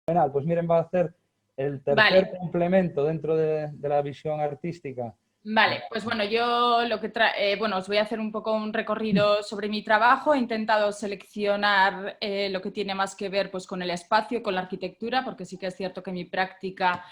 Fenomenal, pues miren, va a hacer el tercer Vale, complemento dentro de la visión artística. vale, pues bueno, yo lo que bueno, os voy a hacer un poco un recorrido sobre mi trabajo. He intentado seleccionar lo que tiene más que ver pues, con el espacio, con la arquitectura, porque sí que es cierto que mi práctica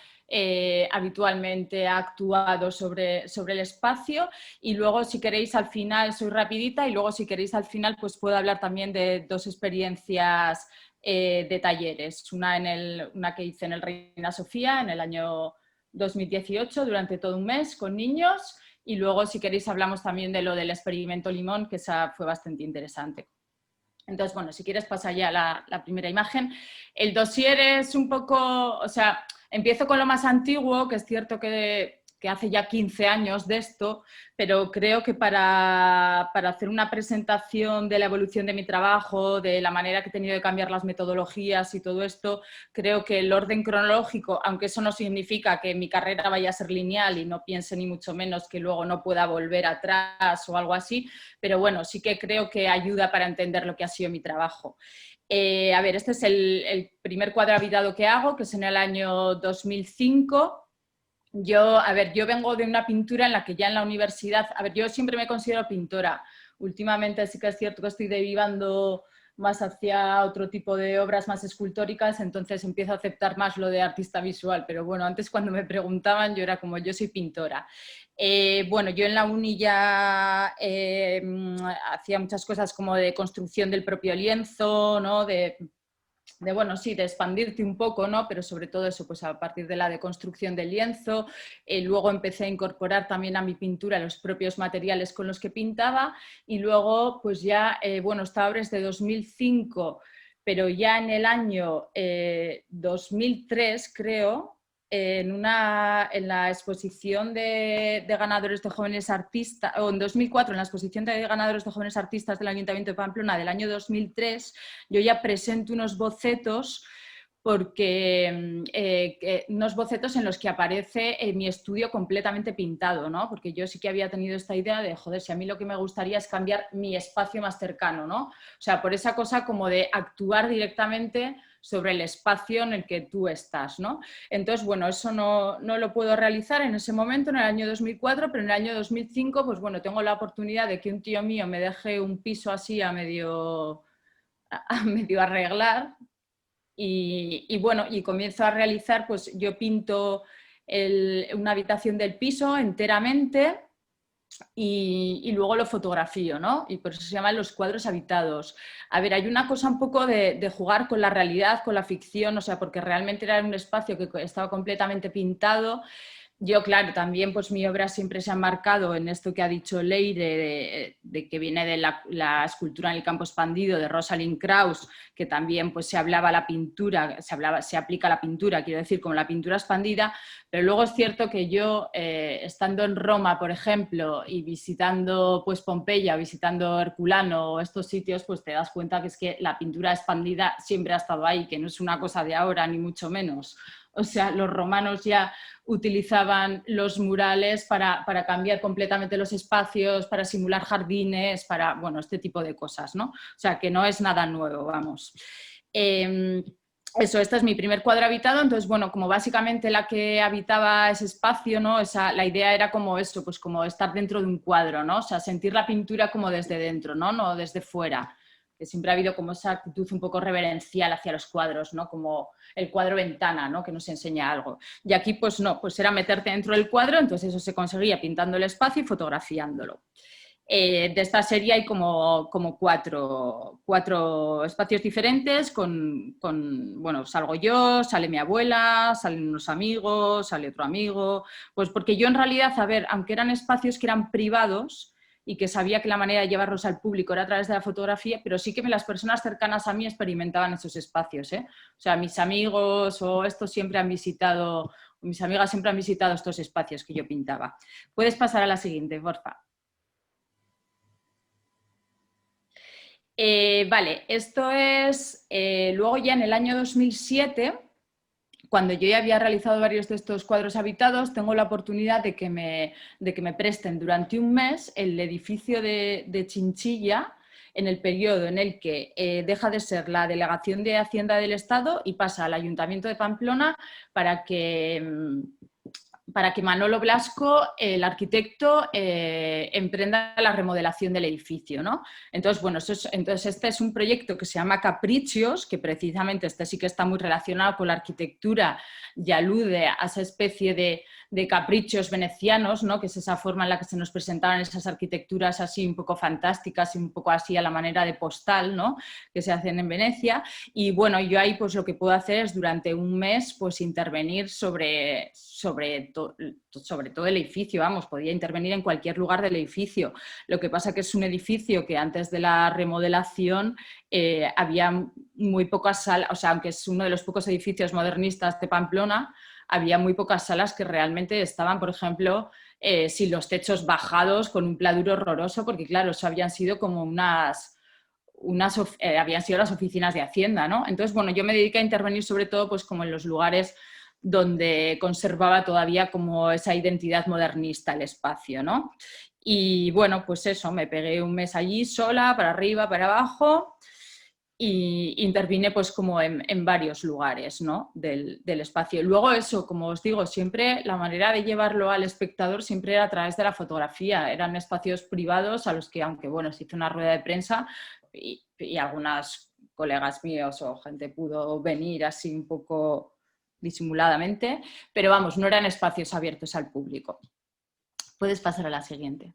habitualmente ha actuado sobre el espacio. Y luego, si queréis, al final, soy rapidita, y luego, si queréis, al final, pues puedo hablar también de dos experiencias de talleres. Una que hice en el Reina Sofía en el año 2018 durante todo un mes con niños, y luego si queréis hablamos también de lo del experimento Limón, que esa fue bastante interesante. Entonces, bueno, si quieres pasar ya la primera imagen. El dossier es un poco, o sea, empiezo con lo más antiguo, que es cierto que hace ya 15 años de esto, pero creo que para hacer una presentación de la evolución de mi trabajo, de la manera que he tenido de cambiar las metodologías y todo esto, creo que el orden cronológico, aunque eso no significa que mi carrera vaya a ser lineal y no piense ni mucho menos que luego no pueda volver atrás o algo así, pero bueno, sí que creo que ayuda para entender lo que ha sido mi trabajo. A ver, este es el primer cuadro habitado que hago, que es en el año 2005. Yo vengo de una pintura en la que ya en la universidad, yo siempre me considero pintora. Últimamente sí que es cierto que estoy derivando más hacia otro tipo de obras más escultóricas, entonces empiezo a aceptar más lo de artista visual, pero bueno, antes cuando me preguntaban yo era como, yo soy pintora. Bueno, yo en la uni ya hacía muchas cosas como de construcción del propio lienzo, ¿no? Bueno, sí, de expandirte un poco, ¿no? Pero sobre todo eso, pues a partir de la deconstrucción del lienzo. Luego empecé a incorporar también a mi pintura los propios materiales con los que pintaba, y luego pues ya, bueno, esta obra es de 2005, pero ya en el año 2003, creo, en la exposición de ganadores de jóvenes artistas, o en 2004, en la exposición de ganadores de jóvenes artistas del Ayuntamiento de Pamplona del año 2003, yo ya presento unos bocetos, porque unos bocetos en los que aparece mi estudio completamente pintado, ¿no? Porque yo sí que había tenido esta idea de, joder, si a mí lo que me gustaría es cambiar mi espacio más cercano, ¿no? O sea, por esa cosa como de actuar directamente sobre el espacio en el que tú estás, ¿no? Entonces, bueno, eso no lo puedo realizar en ese momento, en el año 2004, pero en el año 2005, pues bueno, tengo la oportunidad de que un tío mío me deje un piso así a medio arreglar, y bueno, y comienzo a realizar, pues yo pinto una habitación del piso enteramente, y luego lo fotografío, ¿no? Y por eso se llaman los cuadros habitados. A ver, hay una cosa un poco de jugar con la realidad, con la ficción, o sea, porque realmente era un espacio que estaba completamente pintado. Yo, claro, también pues mi obra siempre se ha marcado en esto que ha dicho Leire, de que viene de la escultura en el campo expandido de Rosalind Krauss, que también pues se hablaba la pintura, se aplica la pintura, quiero decir, como la pintura expandida, pero luego es cierto que yo, estando en Roma, por ejemplo, y visitando pues Pompeya, visitando Herculano o estos sitios, pues te das cuenta que es que la pintura expandida siempre ha estado ahí, que no es una cosa de ahora, ni mucho menos. O sea, los romanos ya utilizaban los murales para cambiar completamente los espacios, para simular jardines, para, bueno, este tipo de cosas, ¿no? O sea, que no es nada nuevo, vamos. Eso, este es mi primer cuadro habitado, entonces, bueno, como básicamente la que habitaba ese espacio, ¿no? La idea era como eso, pues como estar dentro de un cuadro, ¿no? O sea, sentir la pintura como desde dentro, ¿no? No desde fuera. Que siempre ha habido como esa actitud un poco reverencial hacia los cuadros, ¿no? Como el cuadro ventana, ¿no? Que nos enseña algo. Y aquí, pues no, pues era meterte dentro del cuadro, entonces eso se conseguía pintando el espacio y fotografiándolo. De esta serie hay como cuatro espacios diferentes bueno, salgo yo, sale mi abuela, salen unos amigos, sale otro amigo, pues porque yo en realidad, a ver, aunque eran espacios que eran privados y que sabía que la manera de llevarlos al público era a través de la fotografía, pero sí que las personas cercanas a mí experimentaban esos espacios, ¿eh? O sea, mis amigos o estos siempre han visitado, mis amigas siempre han visitado estos espacios que yo pintaba. Puedes pasar a la siguiente, porfa. Vale, esto es luego ya en el año 2007, cuando yo ya había realizado varios de estos cuadros habitados, tengo la oportunidad de que me presten durante un mes el edificio de Chinchilla, en el periodo en el que deja de ser la Delegación de Hacienda del Estado y pasa al Ayuntamiento de Pamplona para que Manolo Blasco, el arquitecto, emprenda la remodelación del edificio, ¿no? Entonces, bueno, entonces este es un proyecto que se llama Caprichos, que precisamente este sí que está muy relacionado con la arquitectura y alude a esa especie de caprichos venecianos, ¿no? Que es esa forma en la que se nos presentaban esas arquitecturas así un poco fantásticas y un poco así a la manera de postal, ¿no? Que se hacen en Venecia. Y bueno, yo ahí pues lo que puedo hacer es durante un mes pues intervenir sobre todo el edificio, vamos, podía intervenir en cualquier lugar del edificio. Lo que pasa que es un edificio que antes de la remodelación había muy pocas salas, o sea, aunque es uno de los pocos edificios modernistas de Pamplona, había muy pocas salas que realmente estaban, por ejemplo, sin los techos bajados, con un pladur horroroso, porque claro, eso habían sido como habían sido las oficinas de Hacienda, ¿no? Entonces, bueno, yo me dediqué a intervenir sobre todo pues como en los lugares donde conservaba todavía como esa identidad modernista el espacio, ¿no? Y bueno, pues eso, me pegué un mes allí sola, para arriba, para abajo, y intervine pues como en varios lugares, ¿no? del espacio. Luego eso, como os digo, siempre la manera de llevarlo al espectador siempre era a través de la fotografía. Eran espacios privados a los que, aunque bueno, se hizo una rueda de prensa y algunas colegas míos o gente pudo venir así un poco disimuladamente, pero vamos, no eran espacios abiertos al público. Puedes pasar a la siguiente.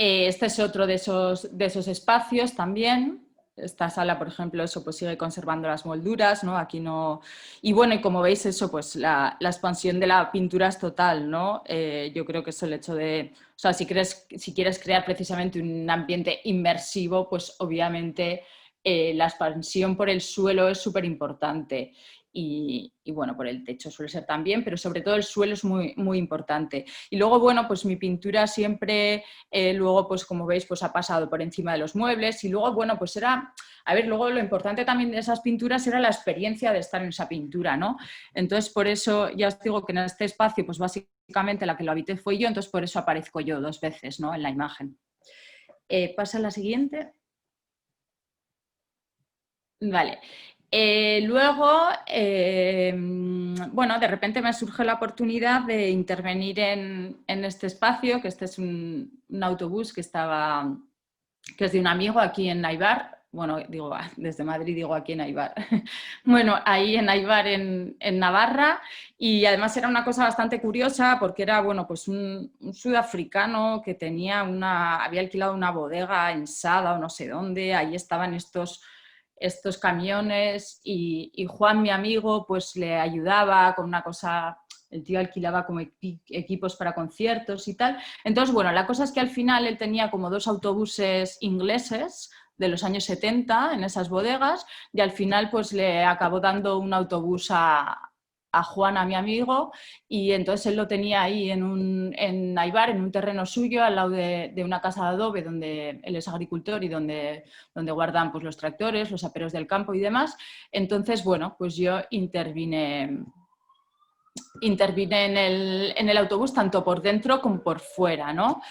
Este es otro de esos espacios también. Esta sala, por ejemplo, eso pues sigue conservando las molduras, ¿no? Aquí no... Y bueno, y como veis, eso, pues la expansión de la pintura es total, ¿no? Yo creo que es el hecho de... O sea, si quieres crear precisamente un ambiente inmersivo, pues obviamente la expansión por el suelo es súper importante. Y bueno, por el techo suele ser también, pero sobre todo el suelo es muy, muy importante. Y luego, bueno, pues mi pintura siempre, luego, pues como veis, pues ha pasado por encima de los muebles y luego, bueno, pues era, a ver, luego lo importante también de esas pinturas era la experiencia de estar en esa pintura, ¿no? Entonces, por eso ya os digo que en este espacio, pues básicamente la que lo habité fue yo, entonces por eso aparezco yo 2 veces, ¿no? En la imagen. Pasa a la siguiente. Vale. Luego, bueno, de repente me surge la oportunidad de intervenir en este espacio, que este es un autobús que es de un amigo aquí en Aibar. Bueno, digo, desde Madrid digo aquí en Aibar. Bueno, ahí en Aibar, en Navarra, y además era una cosa bastante curiosa porque era, bueno, pues un sudafricano que había alquilado una bodega en Sada o no sé dónde, ahí estaban estos camiones y Juan, mi amigo, pues le ayudaba con una cosa, el tío alquilaba como equipos para conciertos y tal. Entonces, bueno, la cosa es que al final él tenía como 2 autobuses ingleses de los años 70 en esas bodegas y al final pues le acabó dando un autobús a Juan, a mi amigo, y entonces él lo tenía ahí en Aibar, en un terreno suyo, al lado de una casa de adobe donde él es agricultor y donde guardan pues, los tractores, los aperos del campo y demás. Entonces, bueno, pues yo intervine en el autobús tanto por dentro como por fuera, ¿no?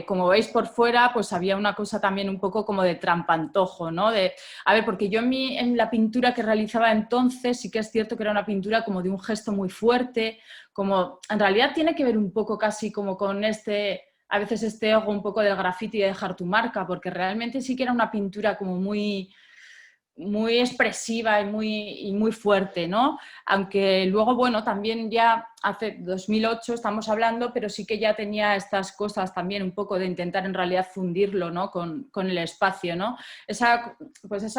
Como veis por fuera, pues había una cosa también un poco como de trampantojo, ¿no? A ver, porque yo en la pintura que realizaba entonces sí que es cierto que era una pintura como de un gesto muy fuerte, como en realidad tiene que ver un poco casi como con a veces este ego un poco del graffiti de dejar tu marca, porque realmente sí que era una pintura como muy expresiva y muy fuerte, ¿no? Aunque luego, bueno, también ya hace 2008 estamos hablando, pero sí que ya tenía estas cosas también un poco de intentar en realidad fundirlo, ¿no? con el espacio, ¿no? Esa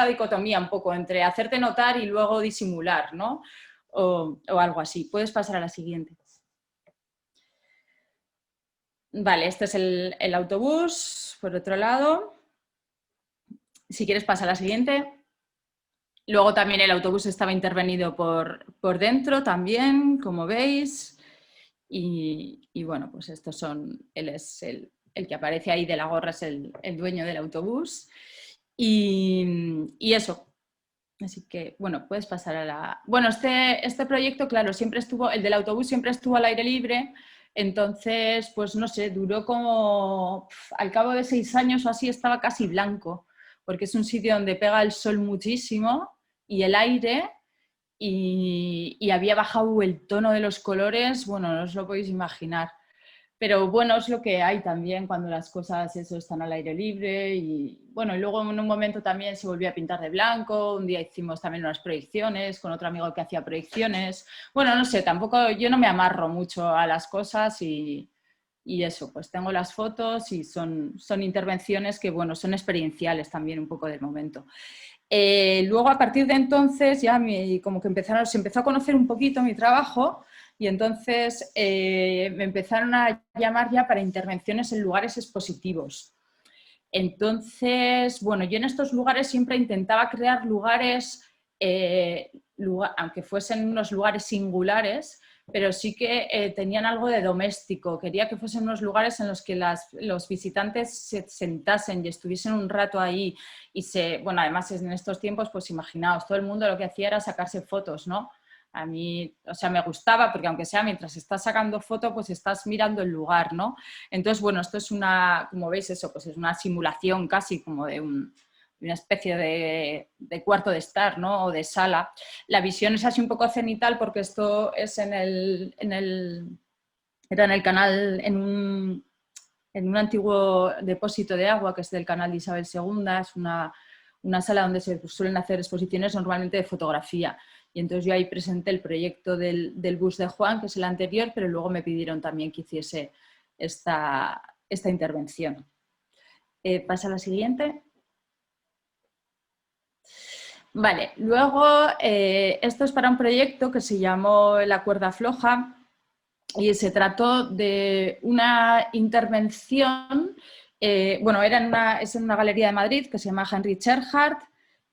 dicotomía un poco entre hacerte notar y luego disimular, ¿no? O algo así. Puedes pasar a la siguiente. Vale, este es el autobús, por otro lado. Si quieres, pasa a la siguiente. Luego también el autobús estaba intervenido por dentro también, como veis. Y bueno, pues estos él es el que aparece ahí de la gorra, es el dueño del autobús. Y eso. Así que, bueno, puedes pasar a la... Bueno, este proyecto, claro, el del autobús siempre estuvo al aire libre. Entonces, pues no sé, duró como, al cabo de 6 años o así estaba casi blanco, porque es un sitio donde pega el sol muchísimo y el aire, y había bajado el tono de los colores, bueno, no os lo podéis imaginar. Pero bueno, es lo que hay también cuando las cosas eso, están al aire libre y bueno, y luego en un momento también se volvió a pintar de blanco, un día hicimos también unas proyecciones con otro amigo que hacía proyecciones. Bueno, no sé, tampoco yo no me amarro mucho a las cosas y eso, pues tengo las fotos y son intervenciones que bueno, son experienciales también un poco del momento. Luego a partir de entonces ya como que se empezó a conocer un poquito mi trabajo. Y entonces me empezaron a llamar ya para intervenciones en lugares expositivos. Entonces, bueno, yo en estos lugares siempre intentaba crear lugares, aunque fuesen unos lugares singulares, pero sí que tenían algo de doméstico. Quería que fuesen unos lugares en los que los visitantes se sentasen y estuviesen un rato ahí. Bueno, además en estos tiempos, pues imaginaos, todo el mundo lo que hacía era sacarse fotos, ¿no? A mí, o sea, me gustaba porque aunque sea mientras estás sacando foto, pues estás mirando el lugar, ¿no? Entonces, bueno, esto es como veis eso, pues es una simulación casi como de una especie de cuarto de estar, ¿no? O de sala. La visión es así un poco cenital porque esto es era en el canal, en un antiguo depósito de agua que es del canal de Isabel II, es una sala donde se suelen hacer exposiciones normalmente de fotografía. Y entonces yo ahí presenté el proyecto del bus de Juan, que es el anterior, pero luego me pidieron también que hiciese esta intervención. Pasa a la siguiente. Vale, luego esto es para un proyecto que se llamó La cuerda floja y se trató de una intervención, bueno, es en una galería de Madrid que se llama Heinrich Erhardt,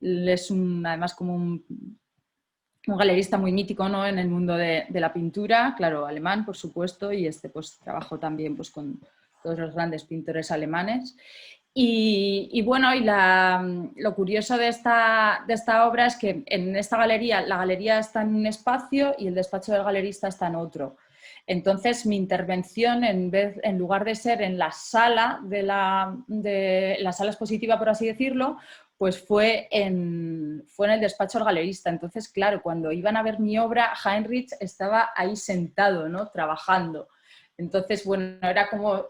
es además como un galerista muy mítico, ¿no? En el mundo de la pintura, claro, alemán, por supuesto, y pues trabajó también pues, con todos los grandes pintores alemanes. Y bueno, lo curioso de esta obra es que en esta galería, la galería está en un espacio y el despacho del galerista está en otro. Entonces, mi intervención, en lugar de ser en la sala de la sala expositiva, por así decirlo, pues fue en el despacho del galerista. Entonces, claro, cuando iban a ver mi obra, Heinrich estaba ahí sentado, ¿no? Trabajando. Entonces, bueno, era como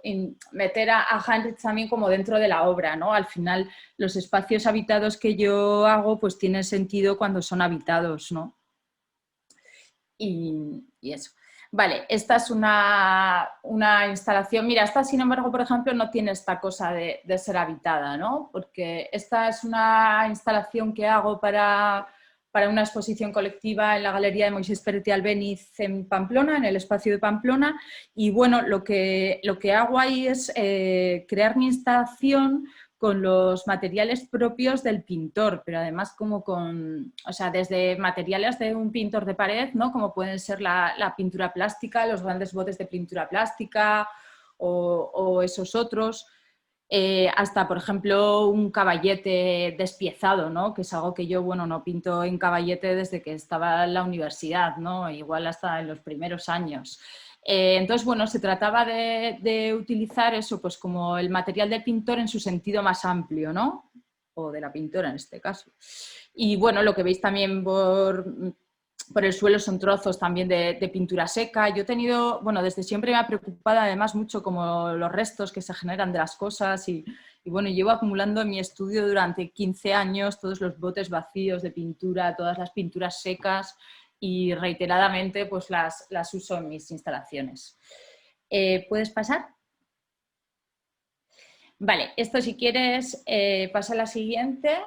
meter a Heinrich también como dentro de la obra, ¿no? Al final, los espacios habitados que yo hago, pues tienen sentido cuando son habitados, ¿no? Y eso. Vale, esta es una instalación. Mira, esta, sin embargo, por ejemplo, no tiene esta cosa de ser habitada, ¿no? Porque esta es una instalación que hago para una exposición colectiva en la Galería de Moisés Peretti Albéniz en Pamplona, en el espacio de Pamplona. Y bueno, lo que hago ahí es crear mi instalación con los materiales propios del pintor, pero además como o sea, desde materiales de un pintor de pared, ¿no? Como pueden ser la pintura plástica, los grandes botes de pintura plástica o esos otros, hasta, por ejemplo, un caballete despiezado, ¿no? Que es algo que yo, bueno, no pinto en caballete desde que estaba en la universidad, ¿no? Igual hasta en los primeros años. Entonces, bueno, se trataba de utilizar eso, pues como el material del pintor en su sentido más amplio, ¿no? O de la pintora en este caso. Y bueno, lo que veis también por el suelo son trozos también de pintura seca. Yo he tenido, bueno, desde siempre me ha preocupado además mucho como los restos que se generan de las cosas y bueno, llevo acumulando en mi estudio durante 15 años todos los botes vacíos de pintura, todas las pinturas secas y reiteradamente pues las uso en mis instalaciones. ¿Puedes pasar? Vale, esto si quieres pasa a la siguiente,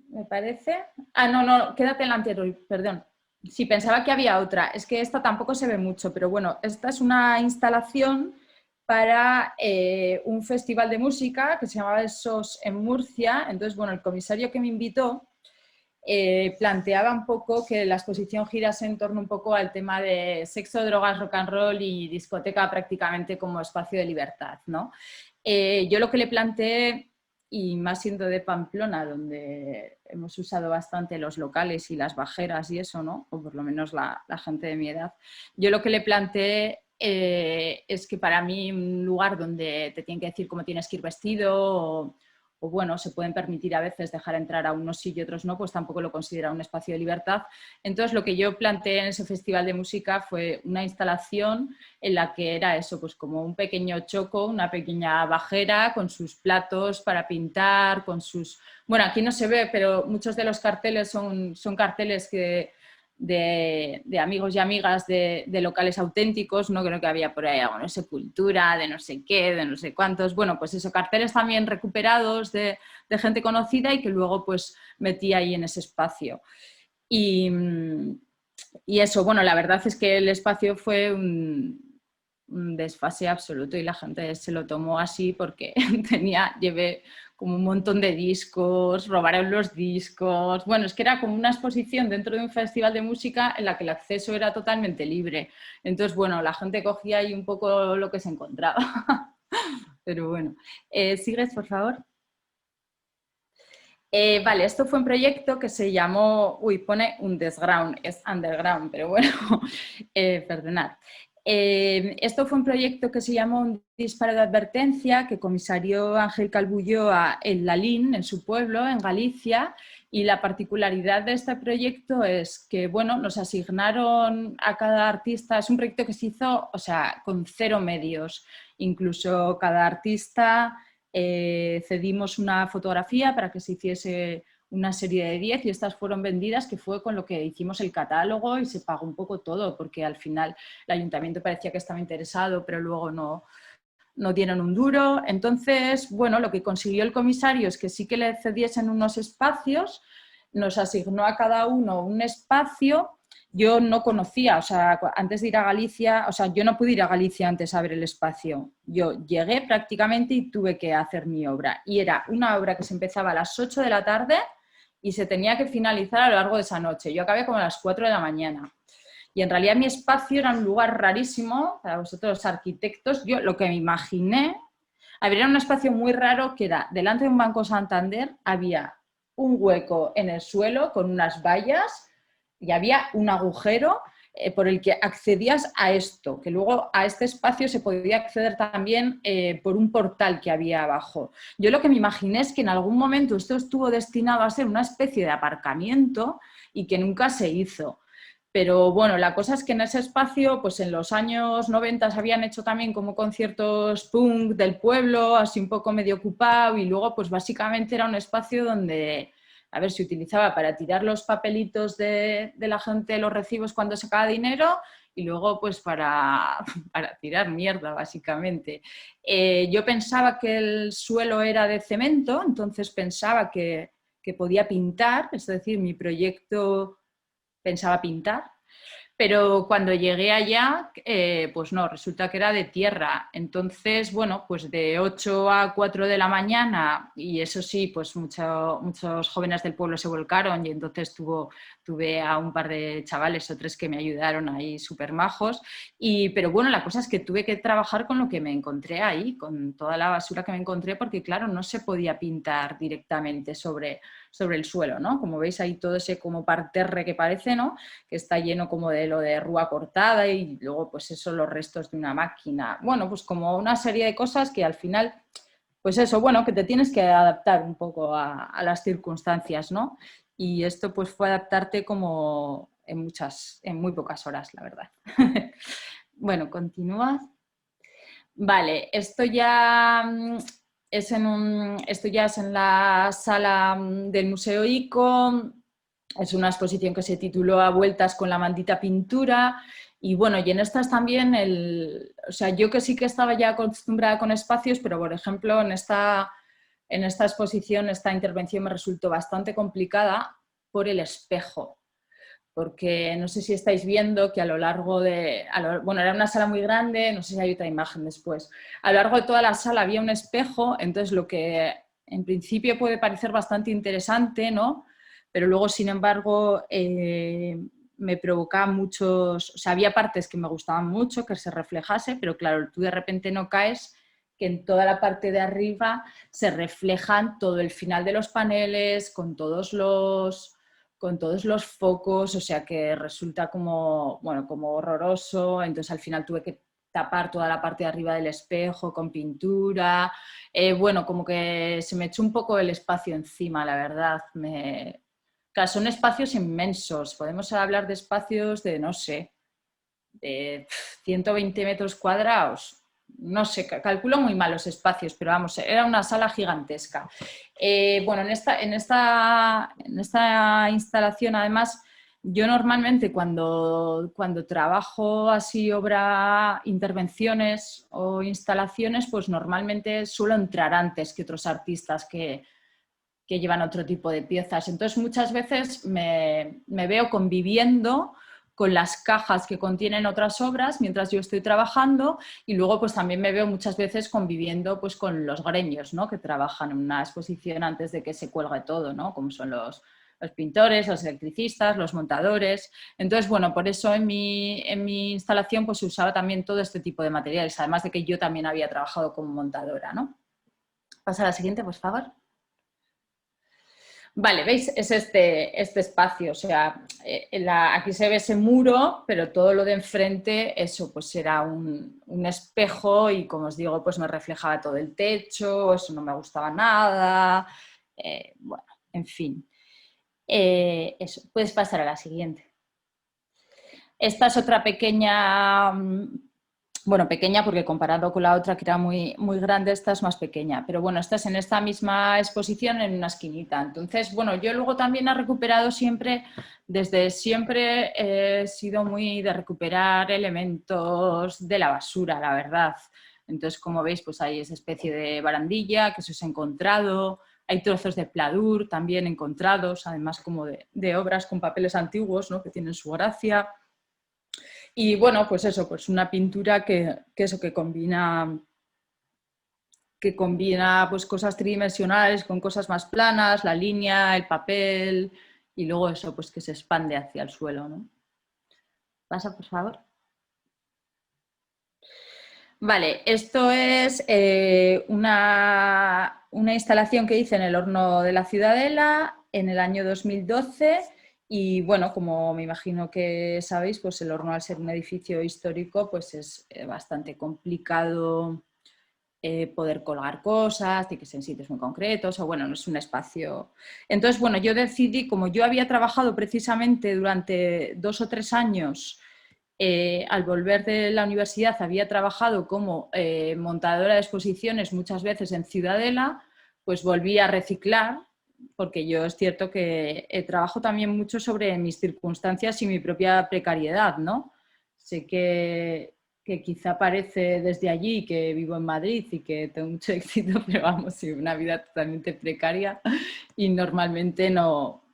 me parece. Ah, no, quédate en la anterior, perdón. Sí, pensaba que había otra. Es que esta tampoco se ve mucho, pero bueno, esta es una instalación para un festival de música que se llamaba El SOS en Murcia. Entonces, bueno, el comisario que me invitó planteaba un poco que la exposición girase en torno un poco al tema de sexo, drogas, rock and roll y discoteca prácticamente como espacio de libertad, ¿no? Yo lo que le planteé, y más siendo de Pamplona, donde hemos usado bastante los locales y las bajeras y eso, ¿no? O por lo menos la gente de mi edad, yo lo que le planteé es que para mí un lugar donde te tienen que decir cómo tienes que ir vestido o bueno, se pueden permitir a veces dejar entrar a unos sí y otros no, pues tampoco lo considera un espacio de libertad. Entonces lo que yo planteé en ese festival de música fue una instalación en la que era eso, pues como un pequeño choco, una pequeña bajera con sus platos para pintar, con sus... Bueno, aquí no se ve, pero muchos de los carteles son carteles de amigos y amigas de locales auténticos, no creo que había por ahí algo, no sé, cultura, de no sé qué, de no sé cuántos, bueno, pues eso, carteles también recuperados de gente conocida y que luego pues metí ahí en ese espacio. Y eso, bueno, la verdad es que el espacio fue un desfase absoluto y la gente se lo tomó así porque llevé como un montón de discos, robaron los discos, bueno, es que era como una exposición dentro de un festival de música en la que el acceso era totalmente libre, entonces bueno, la gente cogía ahí un poco lo que se encontraba, pero bueno, ¿sigues por favor? Vale, esto fue un proyecto que se llamó, pone Underground, es underground, pero bueno, perdonad. Esto fue un proyecto que se llamó Un disparo de advertencia, que comisarió Ángel Calbulló en Lalín, en su pueblo, en Galicia, y la particularidad de este proyecto es que, bueno, nos asignaron a cada artista, es un proyecto que se hizo, o sea, con 0 medios, incluso cada artista... cedimos una fotografía para que se hiciese una serie de 10 y estas fueron vendidas, que fue con lo que hicimos el catálogo y se pagó un poco todo, porque al final el ayuntamiento parecía que estaba interesado, pero luego no dieron un duro. Entonces, bueno, lo que consiguió el comisario es que sí que le cediesen unos espacios, nos asignó a cada uno un espacio. Yo no conocía, o sea, antes de ir a Galicia, o sea, yo no pude ir a Galicia antes a ver el espacio. Yo llegué prácticamente y tuve que hacer mi obra. Y era una obra que se empezaba a las 8 de la tarde y se tenía que finalizar a lo largo de esa noche. Yo acabé como a las 4 de la mañana. Y en realidad mi espacio era un lugar rarísimo para vosotros los arquitectos. Yo lo que me imaginé, había un espacio muy raro que era, delante de un Banco Santander había un hueco en el suelo con unas vallas y había un agujero por el que accedías a esto, que luego a este espacio se podía acceder también por un portal que había abajo. Yo lo que me imaginé es que en algún momento esto estuvo destinado a ser una especie de aparcamiento y que nunca se hizo. Pero bueno, la cosa es que en ese espacio, pues en los años 90 se habían hecho también como conciertos punk del pueblo, así un poco medio ocupado, y luego pues básicamente era un espacio donde, a ver, se utilizaba para tirar los papelitos de la gente, los recibos cuando sacaba dinero, y luego pues para tirar mierda, básicamente. Yo pensaba que el suelo era de cemento, entonces pensaba que podía pintar, es decir, mi proyecto pensaba pintar, pero cuando llegué allá, pues no, resulta que era de tierra. Entonces, bueno, pues de 8 a 4 de la mañana, y eso sí, pues muchos jóvenes del pueblo se volcaron y entonces tuve a un par de chavales o 3 que me ayudaron ahí súper majos. Pero bueno, la cosa es que tuve que trabajar con lo que me encontré ahí, con toda la basura que me encontré, porque claro, no se podía pintar directamente sobre el suelo, ¿no? Como veis ahí todo ese como parterre que parece, ¿no? Que está lleno como de lo de rúa cortada y luego pues eso, los restos de una máquina. Bueno, pues como una serie de cosas que al final, pues eso, bueno, que te tienes que adaptar un poco a las circunstancias, ¿no? Y esto pues fue adaptarte como en muy pocas horas, la verdad. Bueno, continúa. Vale, esto ya esto ya es en la sala del Museo ICO. Es una exposición que se tituló A vueltas con la maldita pintura. Y bueno, y en estas también, o sea, yo que sí que estaba ya acostumbrada con espacios, pero por ejemplo en esta exposición, esta intervención me resultó bastante complicada por el espejo. Porque no sé si estáis viendo que a lo largo bueno, era una sala muy grande, no sé si hay otra imagen después. A lo largo de toda la sala había un espejo, entonces lo que en principio puede parecer bastante interesante, ¿no? Pero luego, sin embargo, me provocaba o sea, había partes que me gustaban mucho, que se reflejase, pero claro, tú de repente no caes que en toda la parte de arriba se reflejan todo el final de los paneles, con todos los focos, o sea que resulta como, bueno, como horroroso, entonces al final tuve que tapar toda la parte de arriba del espejo con pintura. Bueno, como que se me echó un poco el espacio encima, la verdad. Claro, son espacios inmensos. Podemos hablar de espacios de, no sé, de 120 metros cuadrados. No sé, calculo muy mal los espacios, pero vamos, era una sala gigantesca. Bueno, en esta instalación, además, yo normalmente cuando trabajo así intervenciones o instalaciones, pues normalmente suelo entrar antes que otros artistas que llevan otro tipo de piezas. Entonces muchas veces me veo conviviendo con las cajas que contienen otras obras mientras yo estoy trabajando, y luego pues también me veo muchas veces conviviendo pues con los greños, ¿no?, que trabajan en una exposición antes de que se cuelgue todo, ¿no?, como son los pintores, los electricistas, los montadores. Entonces, bueno, por eso en mi instalación pues se usaba también todo este tipo de materiales, además de que yo también había trabajado como montadora, ¿no? Pasa a la siguiente, por favor. Vale, ¿veis? Es este espacio, o sea, aquí se ve ese muro, pero todo lo de enfrente, eso, pues era un espejo y, como os digo, pues me reflejaba todo el techo, eso no me gustaba nada, bueno, en fin. Eso, puedes pasar a la siguiente. Esta es otra pequeña... Bueno, pequeña porque comparado con la otra que era muy, muy grande, esta es más pequeña. Pero bueno, esta es en esta misma exposición en una esquinita. Entonces, bueno, yo luego también he recuperado siempre, desde siempre he sido muy de recuperar elementos de la basura, la verdad. Entonces, como veis, pues hay esa especie de barandilla que se os he encontrado. Hay trozos de pladur también encontrados, además como de obras con papeles antiguos, ¿no?, que tienen su gracia. Y bueno, pues eso, pues una pintura que combina pues cosas tridimensionales con cosas más planas, la línea, el papel, y luego eso pues que se expande hacia el suelo, ¿no? Pasa, por favor. Vale, esto es una instalación que hice en el horno de la Ciudadela en el año 2012. Y bueno, como me imagino que sabéis, pues el horno, al ser un edificio histórico, pues es bastante complicado poder colgar cosas, tiene que ser en sitios muy concretos, o bueno, no es un espacio. Entonces, bueno, yo decidí, como yo había trabajado precisamente durante 2 o 3 años, al volver de la universidad había trabajado como montadora de exposiciones muchas veces en Ciudadela, pues volví a reciclar, porque yo es cierto que trabajo también mucho sobre mis circunstancias y mi propia precariedad, ¿no? Sé que quizá parece desde allí que vivo en Madrid y que tengo mucho éxito, pero vamos, sí, una vida totalmente precaria y normalmente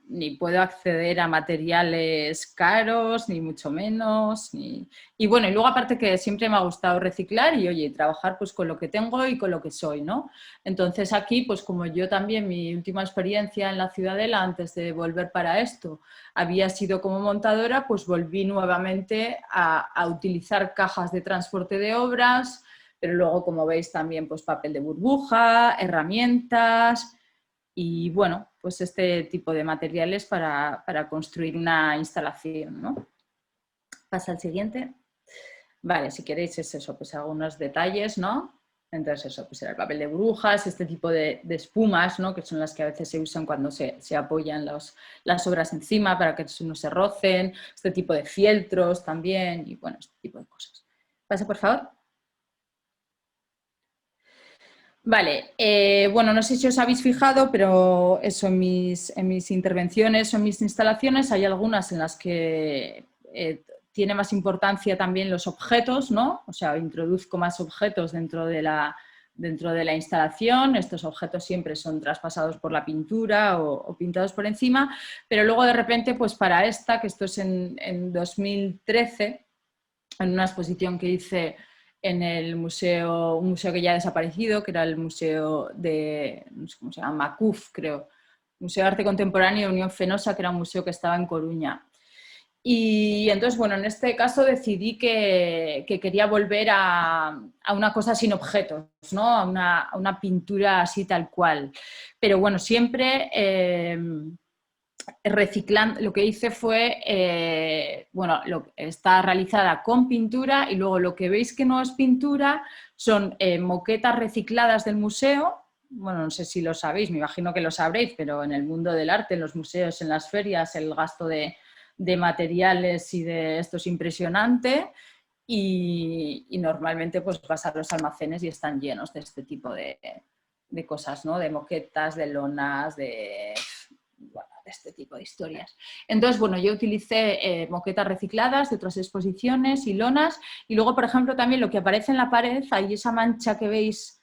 ni puedo acceder a materiales caros, ni mucho menos. Y bueno, y luego aparte que siempre me ha gustado reciclar y, oye, trabajar pues con lo que tengo y con lo que soy, ¿no? Entonces aquí, pues como yo también, mi última experiencia en la Ciudadela antes de volver para esto había sido como montadora, pues volví nuevamente a utilizar cajas de transporte de obras, pero luego, como veis, también pues papel de burbuja, herramientas y bueno, pues este tipo de materiales para construir una instalación, ¿no? Pasa al siguiente. Vale, si queréis es eso, pues algunos detalles, ¿no? Entonces eso, pues era el papel de burbujas, este tipo de espumas, ¿no?, que son las que a veces se usan cuando se apoyan las obras encima para que no se rocen, este tipo de fieltros también y bueno, este tipo de cosas. Pasa, por favor. Vale, bueno, no sé si os habéis fijado, pero eso en mis intervenciones o en mis instalaciones hay algunas en las que tiene más importancia también los objetos, ¿no? O sea, introduzco más objetos dentro de la instalación. Estos objetos siempre son traspasados por la pintura o pintados por encima, pero luego de repente, pues para esta, que esto es en 2013, en una exposición que hice en el museo, un museo que ya ha desaparecido, que era el museo de, no sé cómo se llama, MACUF, creo, Museo de Arte Contemporáneo de Unión Fenosa, que era un museo que estaba en Coruña. Y entonces, bueno, en este caso decidí que quería volver a una cosa sin objetos, ¿no? A una pintura así tal cual. Pero bueno, siempre reciclando, lo que hice fue, bueno, está realizada con pintura y luego lo que veis que no es pintura son moquetas recicladas del museo. Bueno, no sé si lo sabéis, me imagino que lo sabréis, pero en el mundo del arte, en los museos, en las ferias, el gasto de materiales y de esto es impresionante y normalmente pues vas a los almacenes y están llenos de este tipo de cosas, ¿no? De moquetas, de lonas, bueno, de este tipo de historias. Entonces, bueno, yo utilicé moquetas recicladas de otras exposiciones y lonas y luego, por ejemplo, también lo que aparece en la pared, hay esa mancha que veis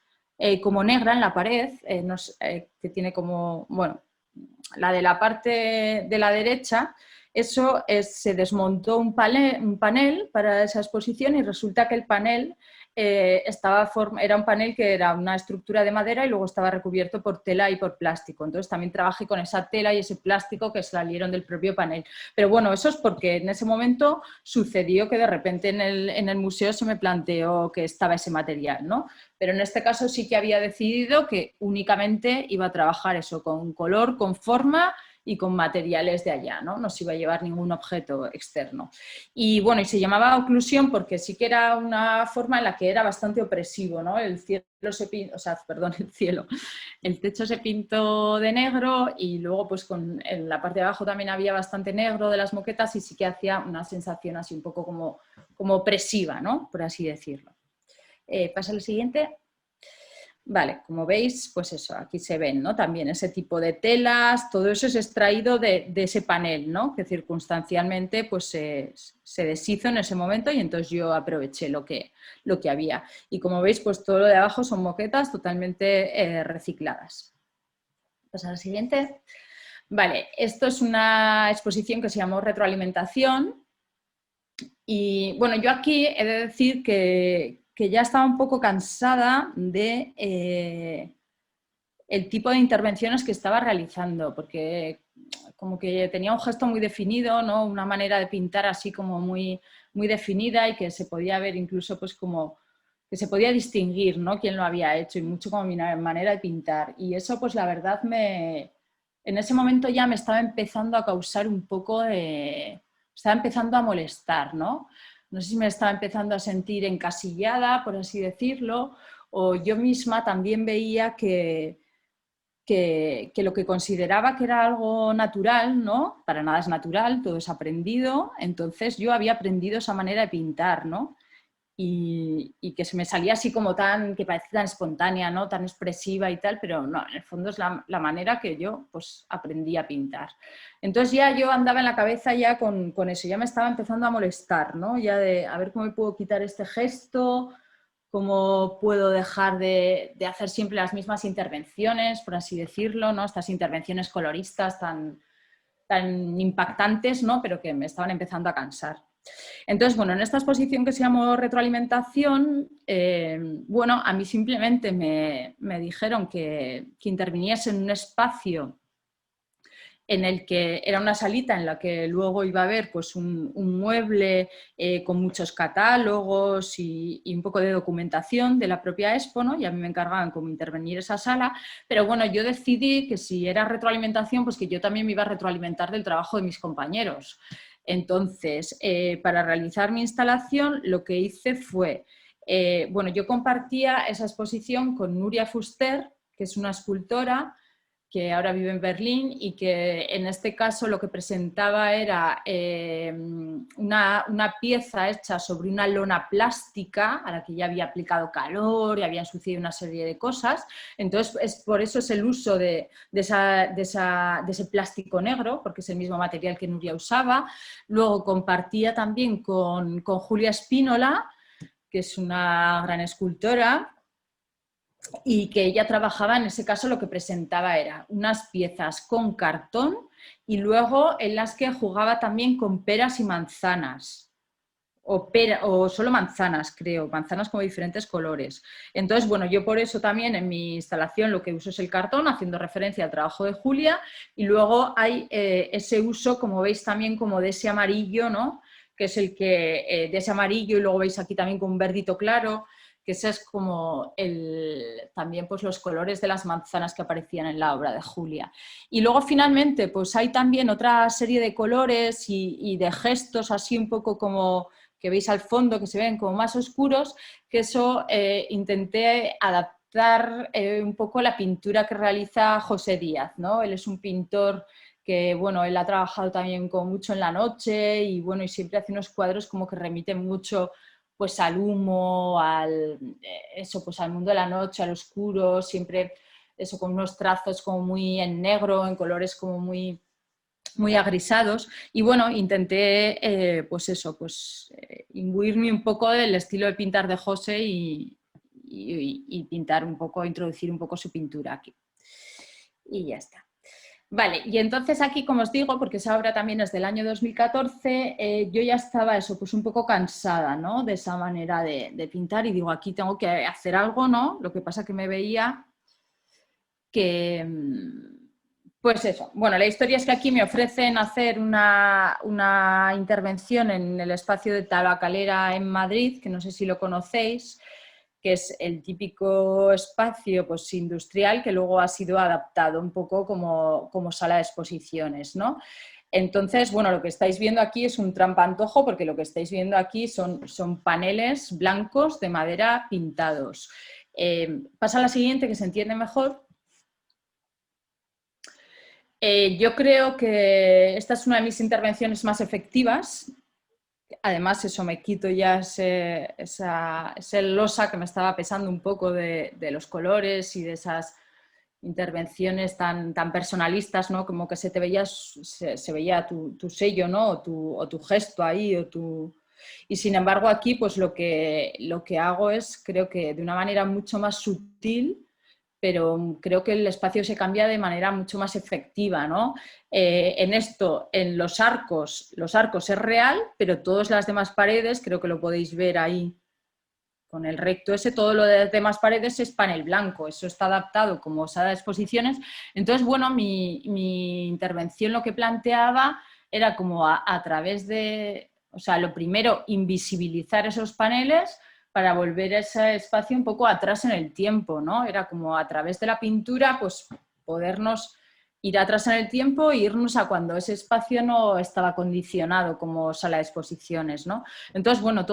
como negra en la pared, que tiene como, bueno, la de la parte de la derecha, eso se desmontó un panel para esa exposición y resulta que el panel era un panel que era una estructura de madera y luego estaba recubierto por tela y por plástico. Entonces también trabajé con esa tela y ese plástico que salieron del propio panel. Pero bueno, eso es porque en ese momento sucedió que de repente en el museo se me planteó que estaba ese material, ¿no? Pero en este caso sí que había decidido que únicamente iba a trabajar eso con color, con forma y con materiales de allá, ¿no? No se iba a llevar ningún objeto externo. Y bueno, y se llamaba oclusión porque sí que era una forma en la que era bastante opresivo, ¿no? El cielo el techo se pintó de negro y luego pues en la parte de abajo también había bastante negro de las moquetas y sí que hacía una sensación así un poco como opresiva, ¿no? Por así decirlo. Pasa al siguiente. Vale, como veis, pues eso, aquí se ven, ¿no? También ese tipo de telas, todo eso es extraído de ese panel, ¿no? Que circunstancialmente pues se deshizo en ese momento y entonces yo aproveché lo que había. Y como veis, pues todo lo de abajo son moquetas totalmente recicladas. Pasar a la siguiente. Vale, esto es una exposición que se llamó Retroalimentación. Y bueno, yo aquí he de decir que ya estaba un poco cansada de el tipo de intervenciones que estaba realizando, porque como que tenía un gesto muy definido, ¿no? Una manera de pintar así como muy, muy definida y que se podía ver incluso pues como que se podía distinguir, ¿no? Quién lo había hecho y mucho como mi manera de pintar. Y eso pues la verdad en ese momento ya me estaba empezando a causar un poco de... estaba empezando a molestar, ¿no? No sé si me estaba empezando a sentir encasillada, por así decirlo, o yo misma también veía que lo que consideraba que era algo natural, ¿no? Para nada es natural, todo es aprendido, entonces yo había aprendido esa manera de pintar, ¿no? Y que se me salía así como que parecía tan espontánea, ¿no? Tan expresiva y tal, pero no, en el fondo es la manera que yo pues aprendí a pintar. Entonces ya yo andaba en la cabeza ya con eso, ya me estaba empezando a molestar, ¿no? Ya de a ver cómo me puedo quitar este gesto, cómo puedo dejar de hacer siempre las mismas intervenciones, por así decirlo, ¿no? Estas intervenciones coloristas tan impactantes, ¿no? Pero que me estaban empezando a cansar. Entonces, bueno, en esta exposición que se llamó Retroalimentación, bueno, a mí simplemente me dijeron que interviniese en un espacio en el que era una salita en la que luego iba a haber pues, un mueble con muchos catálogos y un poco de documentación de la propia Expo, ¿no? Y a mí me encargaban como intervenir esa sala, pero bueno, yo decidí que si era retroalimentación, pues que yo también me iba a retroalimentar del trabajo de mis compañeros. Entonces, para realizar mi instalación, lo que hice fue, bueno, yo compartía esa exposición con Nuria Fuster, que es una escultora que ahora vive en Berlín y que en este caso lo que presentaba era una pieza hecha sobre una lona plástica a la que ya había aplicado calor y habían sucedido una serie de cosas. Entonces, por eso es el uso de ese plástico negro, porque es el mismo material que Nuria usaba. Luego compartía también con Julia Spínola, que es una gran escultora, y que ella trabajaba, en ese caso lo que presentaba era unas piezas con cartón y luego en las que jugaba también con peras y manzanas, o solo manzanas, creo, manzanas como diferentes colores. Entonces, bueno, yo por eso también en mi instalación lo que uso es el cartón, haciendo referencia al trabajo de Julia, y luego hay ese uso, como veis también, como de ese amarillo, ¿no? Que es el que, de ese amarillo, y luego veis aquí también con un verdito claro, que ese es como también pues los colores de las manzanas que aparecían en la obra de Julia. Y luego finalmente pues hay también otra serie de colores y de gestos así un poco como que veis al fondo, que se ven como más oscuros, que eso intenté adaptar un poco la pintura que realiza José Díaz, ¿no? Él es un pintor que, bueno, él ha trabajado también como mucho en la noche y, bueno, y siempre hace unos cuadros como que remiten mucho pues al humo, pues al mundo de la noche, al oscuro, siempre eso con unos trazos como muy en negro, en colores como muy, muy agrisados. Y bueno, intenté pues eso, pues imbuirme un poco del estilo de pintar de José y pintar un poco, introducir un poco su pintura aquí. Y ya está. Vale, y entonces aquí, como os digo, porque esa obra también es del año 2014, yo ya estaba eso, pues un poco cansada, ¿no? De esa manera de pintar y digo, aquí tengo que hacer algo, ¿no? Lo que pasa que me veía que, pues eso, bueno, la historia es que aquí me ofrecen hacer una intervención en el espacio de Tabacalera en Madrid, que no sé si lo conocéis, que es el típico espacio pues, industrial que luego ha sido adaptado un poco como sala de exposiciones, ¿no? Entonces, bueno, lo que estáis viendo aquí es un trampantojo, porque lo que estáis viendo aquí son paneles blancos de madera pintados. Pasa a la siguiente, que se entiende mejor. Yo creo que esta es una de mis intervenciones más efectivas. Además, eso, me quito ya ese losa que me estaba pesando un poco de los colores y de esas intervenciones tan personalistas, ¿no? Como que se veía tu sello, ¿no? O tu gesto ahí, Y sin embargo aquí, pues lo que hago es, creo que de una manera mucho más sutil, pero creo que el espacio se cambia de manera mucho más efectiva, ¿no? En los arcos es real, pero todas las demás paredes, creo que lo podéis ver ahí con el recto ese, todo lo de las demás paredes es panel blanco, eso está adaptado como sala de exposiciones. Entonces, bueno, mi intervención lo que planteaba era como a través de, o sea, lo primero, invisibilizar esos paneles para volver ese espacio un poco atrás en el tiempo, ¿no? Era como a través de la pintura, pues podernos ir atrás en el tiempo e irnos a cuando ese espacio no estaba condicionado como sala de exposiciones, ¿no? Entonces, bueno,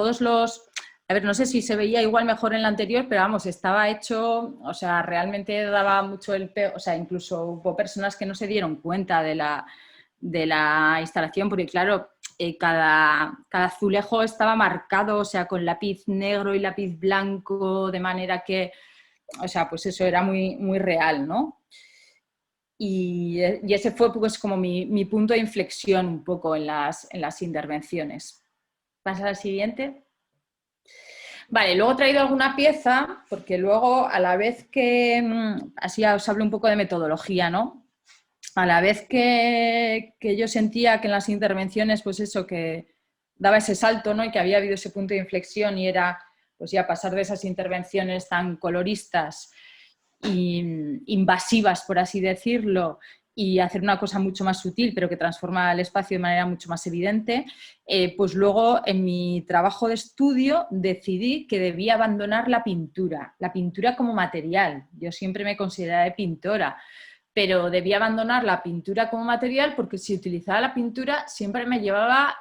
a ver, no sé si se veía igual mejor en la anterior, pero vamos, estaba hecho, o sea, realmente daba mucho o sea, incluso hubo personas que no se dieron cuenta de la instalación, porque claro, cada azulejo estaba marcado, o sea, con lápiz negro y lápiz blanco, de manera que, o sea, pues eso era muy, muy real, ¿no? Y ese fue pues como mi punto de inflexión un poco en las intervenciones. ¿Pasa a la siguiente? Vale, luego he traído alguna pieza, porque luego a la vez que, así os hablo un poco de metodología, ¿no? A la vez que yo sentía que en las intervenciones, pues eso, que daba ese salto, ¿no? Y que había habido ese punto de inflexión y era, pues ya pasar de esas intervenciones tan coloristas e invasivas, por así decirlo, y hacer una cosa mucho más sutil, pero que transforma el espacio de manera mucho más evidente, pues luego en mi trabajo de estudio decidí que debía abandonar la pintura como material. Yo siempre me consideré pintora, pero debía abandonar la pintura como material porque si utilizaba la pintura siempre me llevaba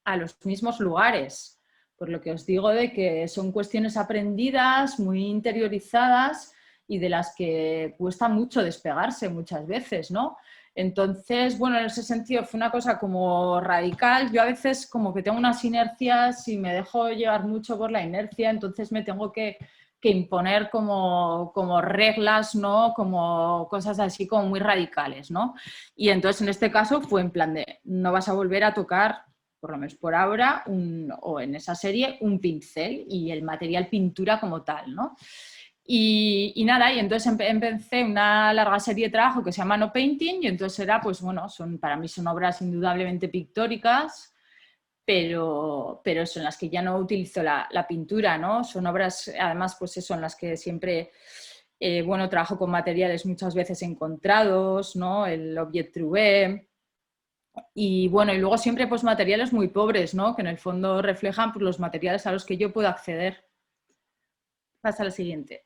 a los mismos lugares. Por lo que os digo de que son cuestiones aprendidas, muy interiorizadas y de las que cuesta mucho despegarse muchas veces, ¿no? Entonces, bueno, en ese sentido fue una cosa como radical. Yo a veces como que tengo unas inercias y me dejo llevar mucho por la inercia, entonces me tengo que imponer como reglas, ¿no? Como cosas así como muy radicales, ¿no? Y entonces en este caso fue en plan de no vas a volver a tocar, por lo menos por ahora, o en esa serie, un pincel y el material pintura como tal, ¿no? Y nada, y entonces empecé una larga serie de trabajo que se llama No Painting y entonces era, pues bueno, para mí son obras indudablemente pictóricas, pero eso, en las que ya no utilizo la pintura, ¿no? Son obras, además, pues eso, en las que siempre, bueno, trabajo con materiales muchas veces encontrados, ¿no? El objet trouvé. Y bueno, y luego siempre pues materiales muy pobres, ¿no? Que en el fondo reflejan pues, los materiales a los que yo puedo acceder. Pasa a la siguiente.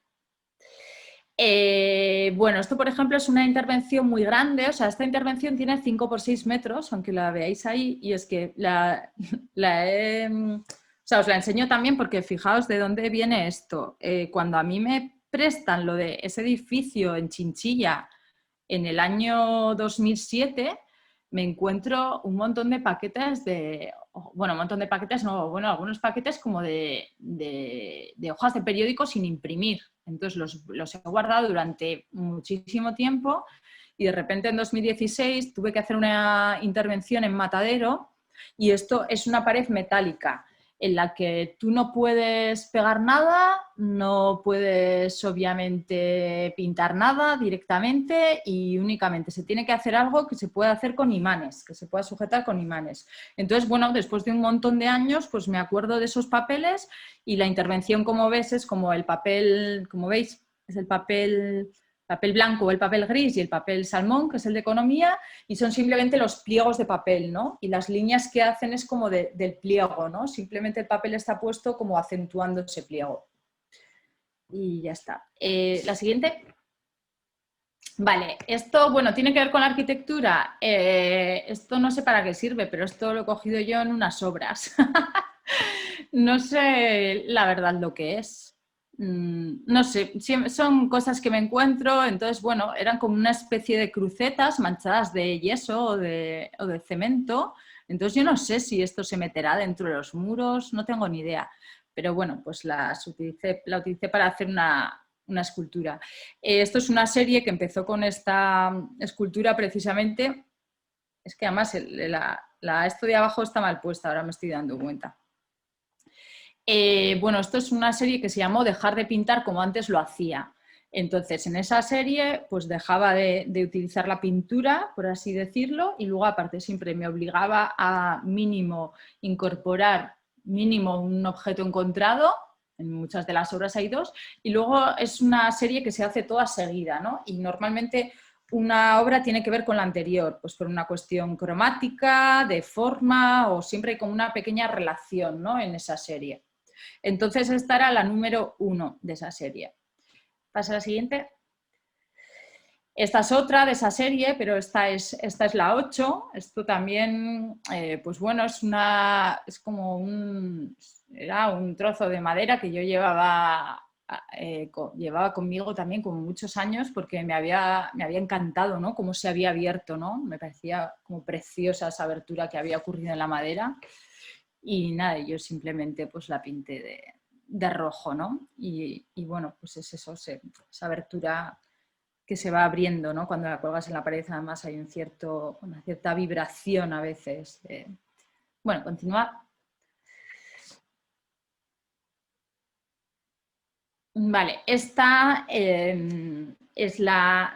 Bueno, esto por ejemplo es una intervención muy grande, o sea, esta intervención tiene 5 por 6 metros, aunque la veáis ahí, y es que o sea, os la enseño también porque fijaos de dónde viene esto. Cuando a mí me prestan lo de ese edificio en Chinchilla en el año 2007, me encuentro un montón de paquetes bueno, un montón de paquetes, no, bueno, algunos paquetes como de hojas de periódico sin imprimir. Entonces los he guardado durante muchísimo tiempo y de repente en 2016 tuve que hacer una intervención en Matadero y esto es una pared metálica en la que tú no puedes pegar nada, no puedes obviamente pintar nada directamente y únicamente se tiene que hacer algo que se pueda hacer con imanes, que se pueda sujetar con imanes. Entonces, bueno, después de un montón de años, pues me acuerdo de esos papeles y la intervención, como ves, es como el papel, como veis, es el papel blanco, el papel gris y el papel salmón, que es el de economía, y son simplemente los pliegos de papel, ¿no? Y las líneas que hacen es como del pliego, ¿no? Simplemente el papel está puesto como acentuando ese pliego. Y ya está. La siguiente. Vale, esto, bueno, tiene que ver con la arquitectura. Esto no sé para qué sirve, pero esto lo he cogido yo en unas obras. No sé la verdad lo que es. No sé, son cosas que me encuentro, entonces, bueno, eran como una especie de crucetas manchadas de yeso o de cemento, entonces yo no sé si esto se meterá dentro de los muros, no tengo ni idea, pero bueno, pues la utilicé para hacer una escultura. Esto es una serie que empezó con esta escultura precisamente, es que además esto de abajo está mal puesta, ahora me estoy dando cuenta. Bueno, esto es una serie que se llamó Dejar de pintar como antes lo hacía. Entonces, en esa serie, pues dejaba de utilizar la pintura, por así decirlo, y luego aparte siempre me obligaba a mínimo incorporar mínimo un objeto encontrado, en muchas de las obras hay 2, y luego es una serie que se hace toda seguida, ¿no? Y normalmente una obra tiene que ver con la anterior, pues por una cuestión cromática, de forma, o siempre hay como una pequeña relación, ¿no? En esa serie. Entonces esta era la número 1 de esa serie. Pasa a la siguiente. Esta es otra de esa serie, pero esta es la 8. Esto también, pues bueno, era un trozo de madera que yo llevaba conmigo también como muchos años porque me había encantado, ¿no? Cómo se había abierto, ¿no? Me parecía como preciosa esa abertura que había ocurrido en la madera. Y nada, yo simplemente pues la pinté de rojo, ¿no? Y bueno, pues es eso, esa abertura que se va abriendo, ¿no? Cuando la cuelgas en la pared, además hay una cierta vibración a veces. Bueno, continúa. Vale, esta es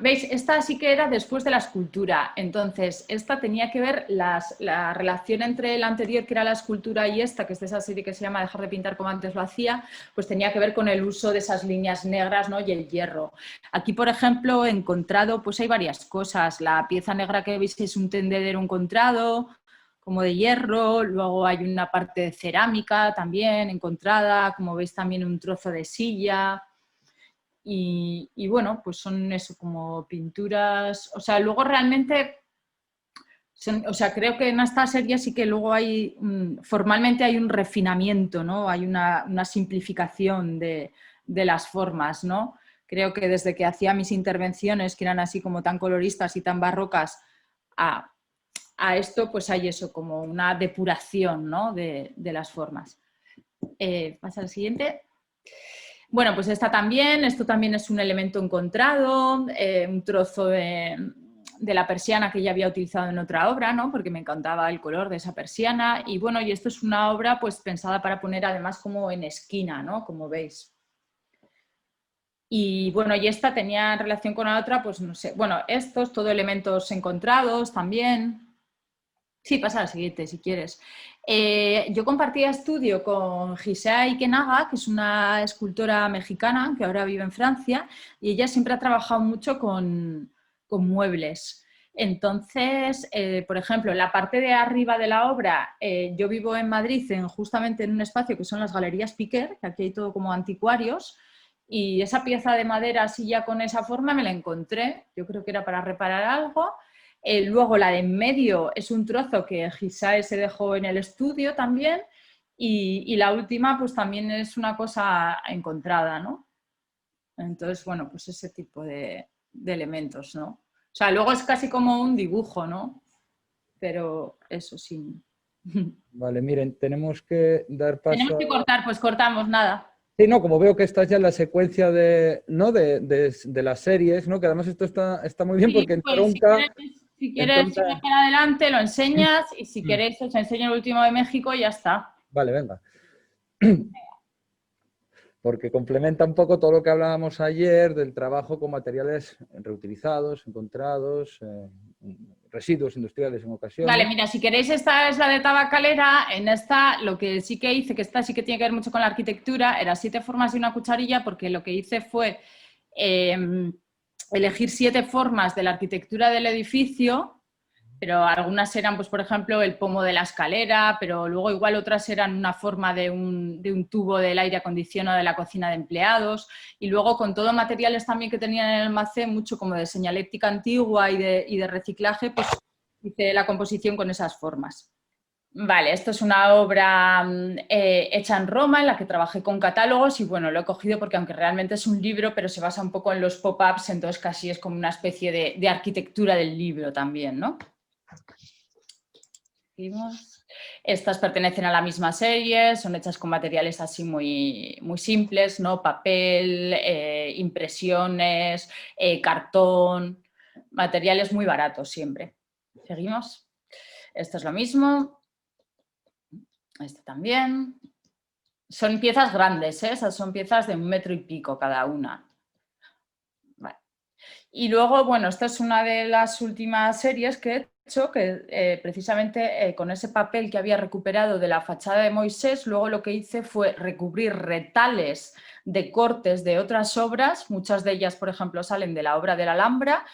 ¿veis? Esta sí que era después de la escultura. Entonces, esta tenía que ver la relación entre la anterior, que era la escultura, y esta, que es de esa serie que se llama Dejar de pintar como antes lo hacía, pues tenía que ver con el uso de esas líneas negras, ¿no? Y el hierro. Aquí, por ejemplo, he encontrado, pues hay varias cosas. La pieza negra que veis es un tendedero encontrado, como de hierro, luego hay una parte de cerámica también encontrada, como veis también un trozo de silla y bueno, pues son eso como pinturas, o sea, luego realmente, o sea, creo que en esta serie sí que luego hay, formalmente hay un refinamiento, ¿no? Hay una simplificación de las formas, ¿no? Creo que desde que hacía mis intervenciones, que eran así como tan coloristas y tan barrocas, a esto pues hay eso, como una depuración, ¿no? de las formas. Pasa al siguiente. Bueno, pues esto también es un elemento encontrado, un trozo de la persiana que ya había utilizado en otra obra, ¿no? Porque me encantaba el color de esa persiana. Y bueno, y esto es una obra pues pensada para poner además como en esquina, ¿no? Como veis. Y bueno, y esta tenía relación con la otra, pues no sé. Bueno, estos, todo elementos encontrados también. Sí, pasa al siguiente, si quieres. Yo compartía estudio con Gisela Ikenaga, que es una escultora mexicana que ahora vive en Francia, y ella siempre ha trabajado mucho con muebles. Entonces, por ejemplo, en la parte de arriba de la obra, yo vivo en Madrid justamente en un espacio que son las Galerías Piquer, que aquí hay todo como anticuarios, y esa pieza de madera así ya con esa forma me la encontré, yo creo que era para reparar algo. Luego la de en medio es un trozo que Gisae se dejó en el estudio también, y la última pues también es una cosa encontrada, ¿no? Entonces, bueno, pues ese tipo de elementos, ¿no? O sea, luego es casi como un dibujo, ¿no? Pero eso sí. Vale, miren, tenemos que dar Tenemos paso que a... cortar, pues cortamos, nada. Sí, no, como veo que estás ya en la secuencia de, ¿no? de las series, ¿no? Que además esto está muy bien Sí, porque pues entronca... si quieres entronca... ir para adelante, lo enseñas, y si queréis os enseño el último de México y ya está. Vale, venga. Porque complementa un poco todo lo que hablábamos ayer del trabajo con materiales reutilizados, encontrados, residuos industriales en Vale, ocasiones. mira, si queréis, esta es la de tabacalera. En esta lo que sí que hice, que esta sí que tiene que ver mucho con la arquitectura, era 7 formas y una cucharilla, porque lo que hice fue elegir 7 formas de la arquitectura del edificio, pero algunas eran, pues por ejemplo, el pomo de la escalera, pero luego igual otras eran una forma de un tubo del aire acondicionado de la cocina de empleados, y luego con todo materiales también que tenían en el almacén, mucho como de señaléctica antigua y de reciclaje, pues hice la composición con esas formas. Vale, esto es una obra hecha en Roma, en la que trabajé con catálogos, y bueno, lo he cogido porque aunque realmente es un libro, pero se basa un poco en los pop-ups, entonces casi es como una especie de arquitectura del libro también, ¿no? Estas pertenecen a la misma serie, son hechas con materiales así muy, muy simples, ¿no? Papel, impresiones, cartón, materiales muy baratos siempre. Seguimos. Esto es lo mismo. Este también. Son piezas grandes, ¿eh? Esas son piezas de 1,5 metros cada una. Vale. Y luego, bueno, esta es una de las últimas series que he hecho, que precisamente con ese papel que había recuperado de la fachada de Moisés, luego lo que hice fue recubrir retales de cortes de otras obras, muchas de ellas, por ejemplo, salen de la obra de la Alhambra,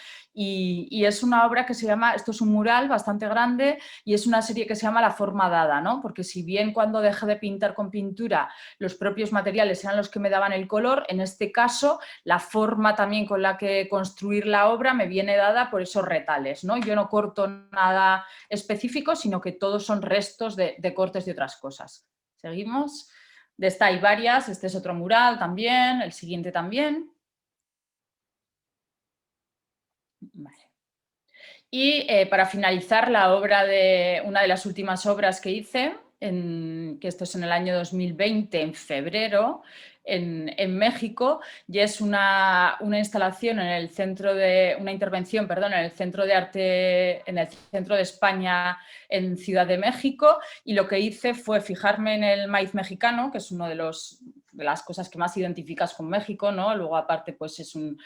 y es una obra que se llama, esto es un mural bastante grande, y es una serie que se llama La forma dada, ¿no? Porque si bien cuando dejé de pintar con pintura los propios materiales eran los que me daban el color, en este caso la forma también con la que construir la obra me viene dada por esos retales, ¿no? Yo no corto nada específico, sino que todos son restos de cortes de otras cosas. Seguimos. De esta hay varias, este es otro mural también, el siguiente también. Vale. Y para finalizar, la obra de una de las últimas obras que hice, que esto es en el año 2020, en febrero, en México, y es una instalación en el centro de, una intervención, perdón, en el Centro de Arte, en el Centro de España en Ciudad de México, y lo que hice fue fijarme en el maíz mexicano, que es uno de las cosas que más identificas con México, ¿no? Luego aparte pues es un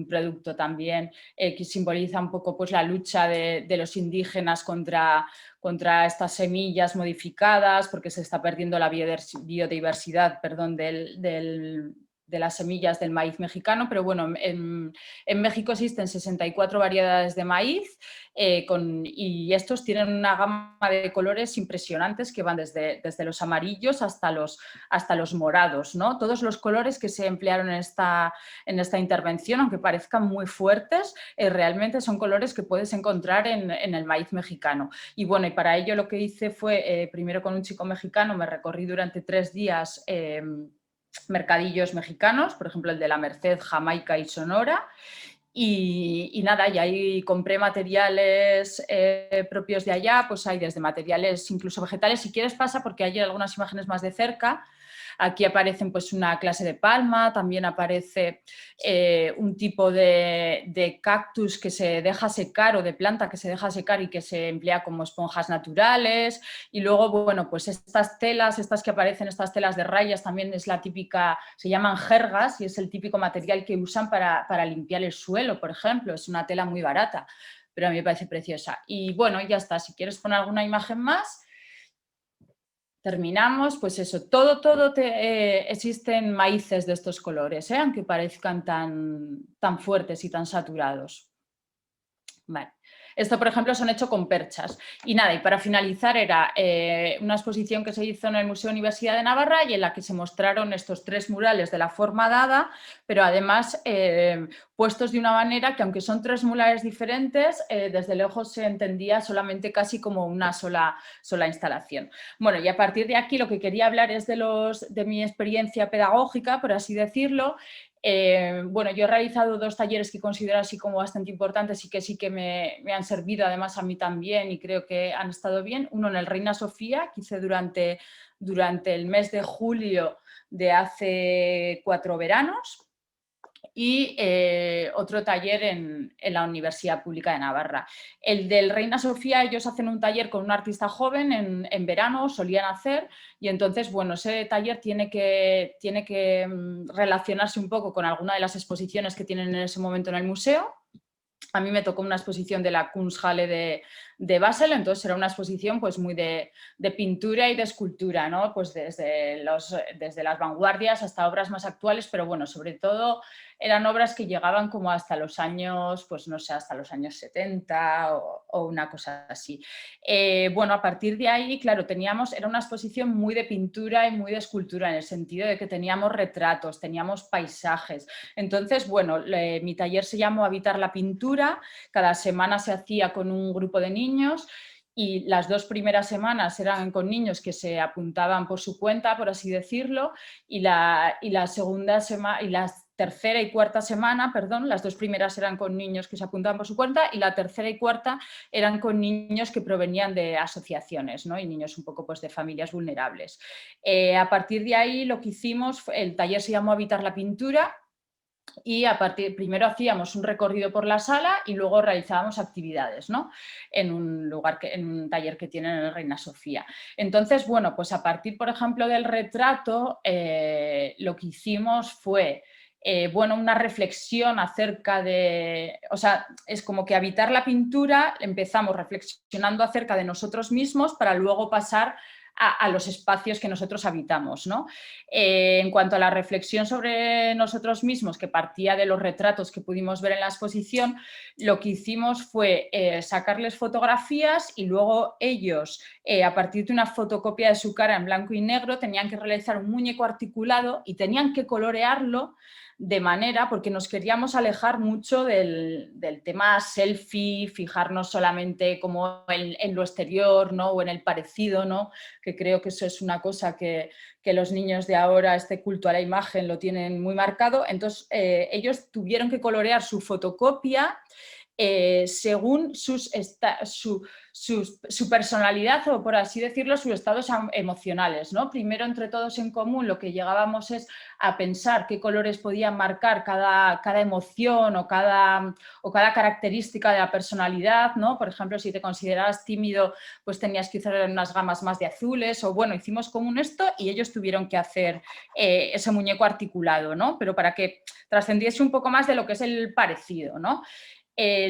producto también que simboliza un poco pues la lucha de los indígenas contra estas semillas modificadas, porque se está perdiendo la biodiversidad, perdón, de las semillas del maíz mexicano, pero bueno, en México existen 64 variedades de maíz y estos tienen una gama de colores impresionantes que van desde los amarillos hasta los morados, ¿no? Todos los colores que se emplearon en esta intervención, aunque parezcan muy fuertes, realmente son colores que puedes encontrar en el maíz mexicano. Y bueno, y para ello lo que hice fue, primero con un chico mexicano, me recorrí durante 3 días mercadillos mexicanos, por ejemplo el de la Merced, Jamaica y Sonora, y nada, y ahí compré materiales propios de allá, pues hay desde materiales incluso vegetales, si quieres pasa porque hay algunas imágenes más de cerca. Aquí aparecen pues una clase de palma, también aparece un tipo de cactus que se deja secar o de planta que se deja secar y que se emplea como esponjas naturales, y luego bueno pues estas telas, estas que aparecen, estas telas de rayas también es la típica, se llaman jergas y es el típico material que usan para limpiar el suelo, por ejemplo, es una tela muy barata, pero a mí me parece preciosa. Y bueno, ya está, si quieres poner alguna imagen más. Terminamos, pues eso, existen maíces de estos colores, aunque parezcan tan fuertes y tan saturados. Vale. Esto, por ejemplo, se han hecho con perchas. Y nada, y para finalizar era una exposición que se hizo en el Museo Universidad de Navarra y en la que se mostraron estos 3 murales de la forma dada, pero además puestos de una manera que, aunque son 3 murales diferentes, desde lejos se entendía solamente casi como una sola instalación. Bueno, y a partir de aquí lo que quería hablar es de mi experiencia pedagógica, por así decirlo. Bueno, yo he realizado 2 talleres que considero así como bastante importantes y que sí que me han servido además a mí también y creo que han estado bien. Uno en el Reina Sofía, que hice durante el mes de julio de hace 4 veranos. Y otro taller en la Universidad Pública de Navarra. El del Reina Sofía, ellos hacen un taller con un artista joven en verano, solían hacer, y entonces, bueno, ese taller tiene que relacionarse un poco con alguna de las exposiciones que tienen en ese momento en el museo. A mí me tocó una exposición de la Kunsthalle de Basel, entonces era una exposición pues muy de pintura y de escultura, ¿no? Pues desde las vanguardias hasta obras más actuales, pero bueno, sobre todo eran obras que llegaban como hasta los años, pues no sé, hasta los años 70 o una cosa así. Bueno, a partir de ahí, claro, era una exposición muy de pintura y muy de escultura, en el sentido de que teníamos retratos, teníamos paisajes. Entonces, bueno, mi taller se llamó Habitar la pintura, cada semana se hacía con un grupo de niños. Y las 2 primeras semanas eran con niños que se apuntaban por su cuenta, por así decirlo, y la tercera y cuarta semana, perdón, las 2 primeras eran con niños que se apuntaban por su cuenta y la tercera y cuarta eran con niños que provenían de asociaciones, ¿no? Y niños un poco pues, de familias vulnerables. A partir de ahí lo que hicimos, el taller se llamó Habitar la pintura. Y primero hacíamos un recorrido por la sala y luego realizábamos actividades, ¿no? En un taller que tienen en el Reina Sofía. Entonces, bueno, pues a partir, por ejemplo, del retrato, lo que hicimos fue bueno, una reflexión acerca de, o sea, es como que Habitar la pintura empezamos reflexionando acerca de nosotros mismos para luego pasar a los espacios que nosotros habitamos, ¿no? En cuanto a la reflexión sobre nosotros mismos, que partía de los retratos que pudimos ver en la exposición, lo que hicimos fue sacarles fotografías y luego ellos, a partir de una fotocopia de su cara en blanco y negro, tenían que realizar un muñeco articulado y tenían que colorearlo de manera, porque nos queríamos alejar mucho del tema selfie, fijarnos solamente como en lo exterior, ¿no? O en el parecido, ¿no? Que creo que eso es una cosa que los niños de ahora, este culto a la imagen, lo tienen muy marcado. Entonces, ellos tuvieron que colorear su fotocopia según su personalidad o, por así decirlo, sus estados emocionales, ¿no? Primero, entre todos en común, lo que llegábamos es a pensar qué colores podían marcar cada emoción o cada característica de la personalidad, ¿no? Por ejemplo, si te considerabas tímido, pues tenías que usar unas gamas más de azules, o bueno, hicimos común esto y ellos tuvieron que hacer ese muñeco articulado, ¿no? Pero para que trascendiese un poco más de lo que es el parecido, ¿no?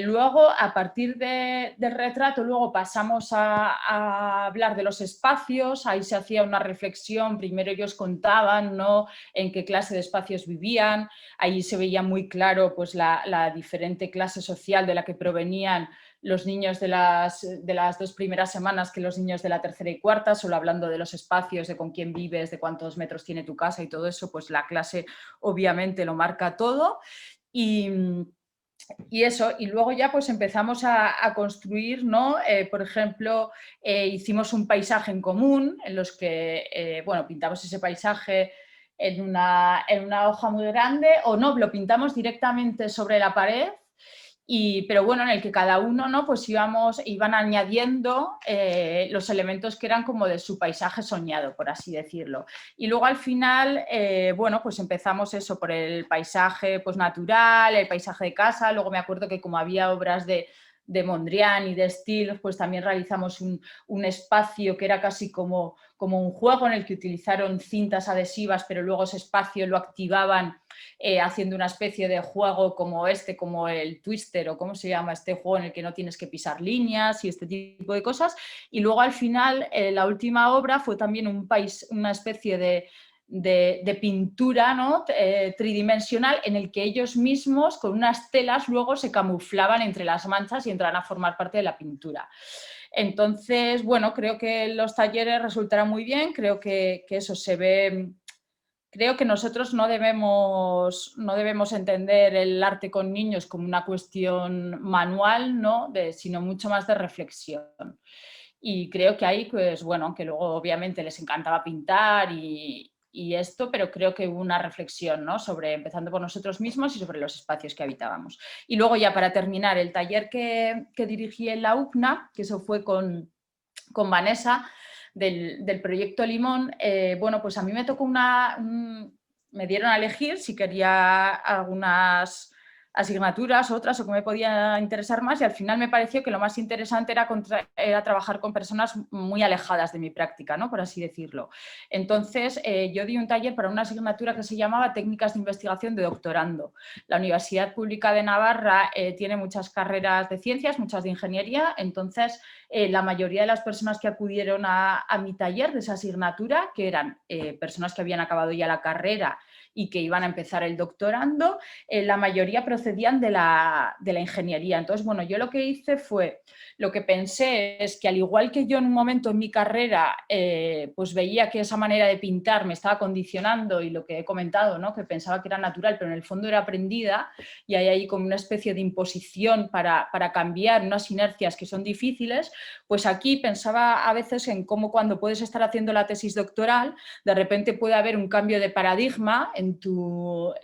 Luego, a partir del retrato, luego pasamos a hablar de los espacios. Ahí se hacía una reflexión. Primero ellos contaban, ¿no?, en qué clase de espacios vivían. Ahí se veía muy claro pues, la diferente clase social de la que provenían los niños de las 2 primeras semanas que los niños de la tercera y cuarta, solo hablando de los espacios, de con quién vives, de cuántos metros tiene tu casa y todo eso, pues la clase obviamente lo marca todo. Y eso, y luego ya pues empezamos a construir, ¿no? Por ejemplo, hicimos un paisaje en común en los que, bueno, pintamos ese paisaje en una hoja muy grande, o no, lo pintamos directamente sobre la pared. Pero bueno, en el que cada uno, ¿no?, pues iban añadiendo los elementos que eran como de su paisaje soñado, por así decirlo. Y luego al final, bueno, pues empezamos eso por el paisaje pues, natural, el paisaje de casa. Luego me acuerdo que como había obras de Mondrian y de Steele, pues también realizamos un espacio que era casi como un juego en el que utilizaron cintas adhesivas, pero luego ese espacio lo activaban haciendo una especie de juego como el Twister, o cómo se llama este juego en el que no tienes que pisar líneas y este tipo de cosas. Y luego al final, la última obra fue también una especie de pintura, ¿no? Tridimensional, en el que ellos mismos con unas telas luego se camuflaban entre las manchas y entraban a formar parte de la pintura. Entonces, bueno, creo que los talleres resultarán muy bien, creo que eso se ve. Creo que nosotros no debemos entender el arte con niños como una cuestión manual, ¿no? Sino mucho más de reflexión. Y creo que ahí, pues bueno, que luego obviamente les encantaba pintar y esto, pero creo que hubo una reflexión, ¿no? Sobre, empezando por nosotros mismos y sobre los espacios que habitábamos. Y luego ya para terminar, el taller que dirigí en la UCNA, que eso fue con Vanessa, del proyecto Limón, bueno, pues a mí me tocó me dieron a elegir si quería algunas asignaturas, otras o que me podía interesar más, y al final me pareció que lo más interesante era trabajar con personas muy alejadas de mi práctica, ¿no? Por así decirlo. Entonces, yo di un taller para una asignatura que se llamaba Técnicas de Investigación de Doctorando. La Universidad Pública de Navarra tiene muchas carreras de ciencias, muchas de ingeniería, entonces la mayoría de las personas que acudieron a mi taller de esa asignatura, que eran personas que habían acabado ya la carrera y que iban a empezar el doctorando, la mayoría procedían de la ingeniería. Entonces, bueno, yo lo que hice fue, lo que pensé es que al igual que yo en un momento en mi carrera pues veía que esa manera de pintar me estaba condicionando y lo que he comentado, ¿no? Que pensaba que era natural, pero en el fondo era aprendida y hay ahí como una especie de imposición para cambiar unas inercias que son difíciles, pues aquí pensaba a veces en cómo cuando puedes estar haciendo la tesis doctoral, de repente puede haber un cambio de paradigma en tu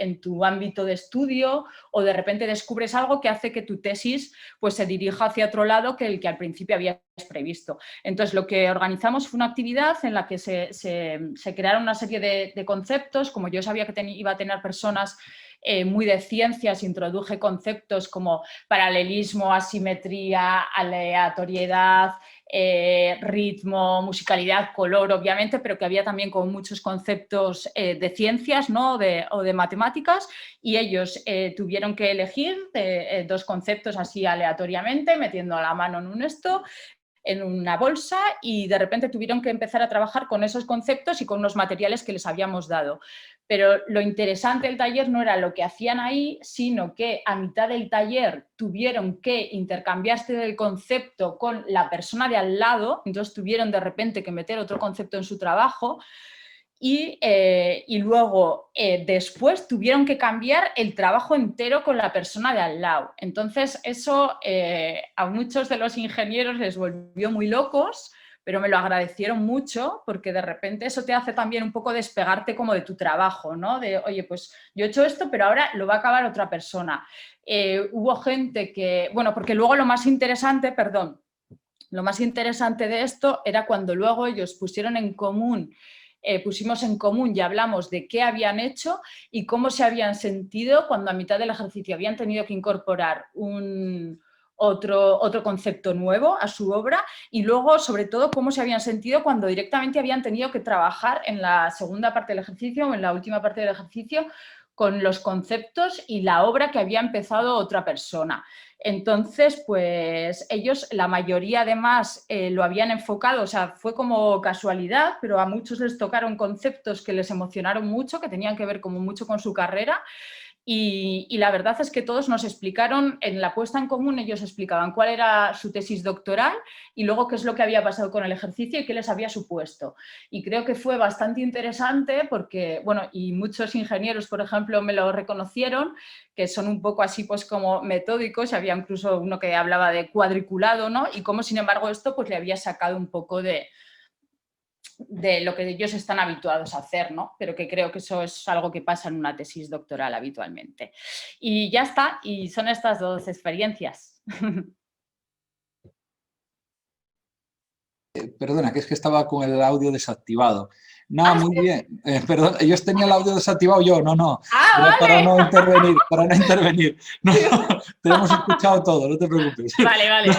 ámbito de estudio o de repente descubres algo que hace que tu tesis pues, se dirija hacia otro lado que el que al principio habías previsto. Entonces, lo que organizamos fue una actividad en la que se crearon una serie de conceptos, como yo sabía que iba a tener personas muy de ciencias, introduje conceptos como paralelismo, asimetría, aleatoriedad, ritmo, musicalidad, color, obviamente, pero que había también como muchos conceptos de ciencias, ¿no? o de matemáticas, y ellos tuvieron que elegir dos conceptos así aleatoriamente, metiendo la mano en una bolsa, y de repente tuvieron que empezar a trabajar con esos conceptos y con los materiales que les habíamos dado. Pero lo interesante del taller no era lo que hacían ahí, sino que a mitad del taller tuvieron que intercambiarse el concepto con la persona de al lado, entonces tuvieron de repente que meter otro concepto en su trabajo. Y luego, después, tuvieron que cambiar el trabajo entero con la persona de al lado. Entonces, eso a muchos de los ingenieros les volvió muy locos, pero me lo agradecieron mucho porque de repente eso te hace también un poco despegarte como de tu trabajo, ¿no? De, oye, pues yo he hecho esto, pero ahora lo va a acabar otra persona. Hubo gente que... Bueno, porque luego lo más interesante, lo más interesante de esto era cuando luego ellos pusimos en común y hablamos de qué habían hecho y cómo se habían sentido cuando a mitad del ejercicio habían tenido que incorporar otro concepto nuevo a su obra, y luego, sobre todo, cómo se habían sentido cuando directamente habían tenido que trabajar en la segunda parte del ejercicio o en la última parte del ejercicio con los conceptos y la obra que había empezado otra persona. Entonces, pues ellos, la mayoría además lo habían enfocado, o sea, fue como casualidad, pero a muchos les tocaron conceptos que les emocionaron mucho, que tenían que ver como mucho con su carrera. Y la verdad es que todos nos explicaron, en la puesta en común ellos explicaban cuál era su tesis doctoral y luego qué es lo que había pasado con el ejercicio y qué les había supuesto. Y creo que fue bastante interesante porque, bueno, y muchos ingenieros, por ejemplo, me lo reconocieron, que son un poco así pues como metódicos, había incluso uno que hablaba de cuadriculado, ¿no? Y cómo, sin embargo, esto pues le había sacado un poco de lo que ellos están habituados a hacer, ¿no? Pero que creo que eso es algo que pasa en una tesis doctoral habitualmente. Y ya está, y son estas dos experiencias. Perdona, que es que estaba con el audio desactivado. No, muy ¿sí? bien. Perdón, yo tenía el audio desactivado yo, no. Ah, Era vale. para no intervenir. No, te hemos escuchado todo, no te preocupes. Vale.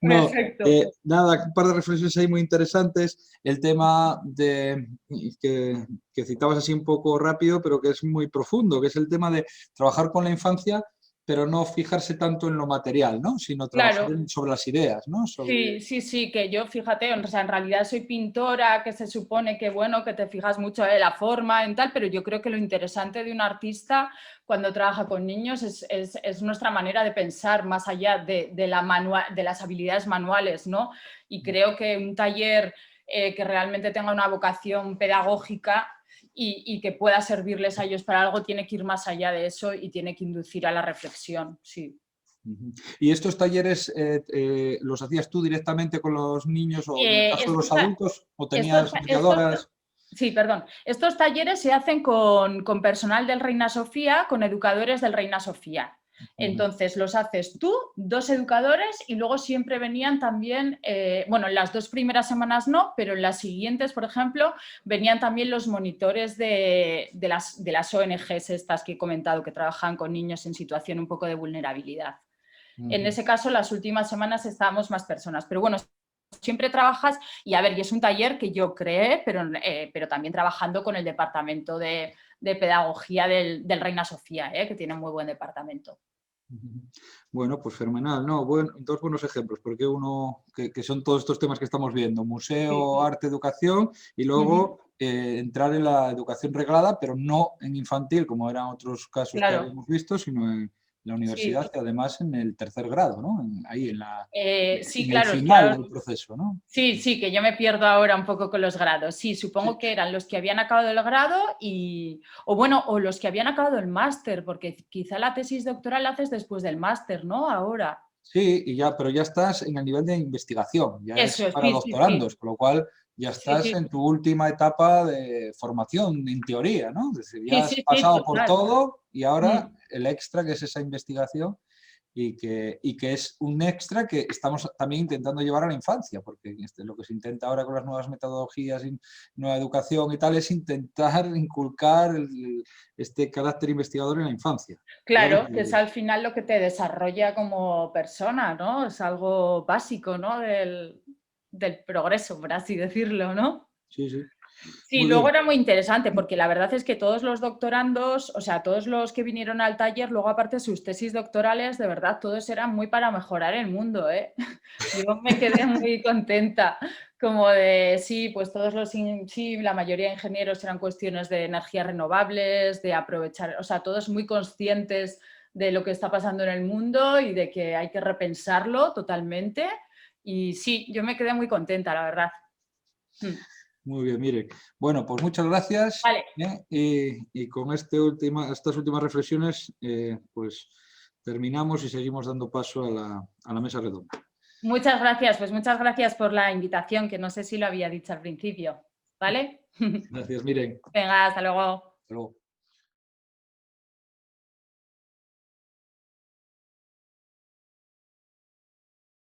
No, Perfecto. nada, un par de reflexiones ahí muy interesantes. El tema que citabas así un poco rápido, pero que es muy profundo, que es el tema de trabajar con la infancia pero no fijarse tanto en lo material, ¿no? Sino trabajar Claro. sobre las ideas, ¿no? Sobre... Sí, que yo, fíjate, o sea, en realidad soy pintora, que se supone que, bueno, que te fijas mucho en la forma, en tal, pero yo creo que lo interesante de un artista cuando trabaja con niños es nuestra manera de pensar más allá de las habilidades manuales, ¿no? Y creo que un taller que realmente tenga una vocación pedagógica y que pueda servirles a ellos para algo, tiene que ir más allá de eso y tiene que inducir a la reflexión, sí. ¿Y estos talleres los hacías tú directamente con los niños o en el caso de los adultos o tenías mediadoras? Sí, perdón. Estos talleres se hacen con personal del Reina Sofía, con educadores del Reina Sofía. Entonces los haces tú, 2 educadores, y luego siempre venían también, bueno, en las 2 primeras semanas no, pero en las siguientes, por ejemplo, venían también los monitores de las ONGs estas que he comentado, que trabajan con niños en situación un poco de vulnerabilidad. En ese caso, las últimas semanas estábamos más personas, pero bueno, siempre trabajas, y a ver, y es un taller que yo creé, pero también trabajando con el departamento de pedagogía del Reina Sofía, que tiene muy buen departamento. Bueno, pues fenomenal, ¿no? Bueno, 2 buenos ejemplos, porque uno, que son todos estos temas que estamos viendo, museo, Sí. arte, educación, y luego entrar en la educación reglada, pero no en infantil, como eran otros casos que Claro. habíamos visto, sino en la universidad, Sí. y además en el 3er grado, ¿no? Ahí Sí, en el claro, final del proceso, ¿no? Sí, que yo me pierdo ahora un poco con los grados. Sí, supongo Sí. que eran los que habían acabado el grado o los que habían acabado el máster, porque quizá la tesis doctoral la haces después del máster, ¿no? Ahora. Sí, pero ya estás en el nivel de investigación, ya es Eso, para sí. doctorandos, con lo cual ya estás Sí. en tu última etapa de formación, en teoría, ¿no? Es decir, ya has Sí, pasado por total. todo y ahora Mm. el extra, que es esa investigación, y que es un extra que estamos también intentando llevar a la infancia, porque lo que se intenta ahora con las nuevas metodologías y nueva educación y tal es intentar inculcar este carácter investigador en la infancia. Claro, que es al final lo que te desarrolla como persona, ¿no? Es algo básico, ¿no? Del progreso, por así decirlo, ¿no? Sí, sí. Sí, Muy luego bien. era muy interesante porque la verdad es que todos los doctorandos, o sea, todos los que vinieron al taller, luego aparte sus tesis doctorales, de verdad, todos eran muy para mejorar el mundo, ¿eh? Yo me quedé muy contenta, como de, sí, pues sí, la mayoría de ingenieros eran cuestiones de energías renovables, de aprovechar, o sea, todos muy conscientes de lo que está pasando en el mundo y de que hay que repensarlo totalmente. Y sí, yo me quedé muy contenta, la verdad. Muy bien, mire. Bueno, pues muchas gracias. Vale. Y con estas últimas reflexiones, pues terminamos y seguimos dando paso a la mesa redonda. Muchas gracias, pues muchas gracias por la invitación, que no sé si lo había dicho al principio, ¿vale? Gracias, miren. Venga, hasta luego. Hasta luego.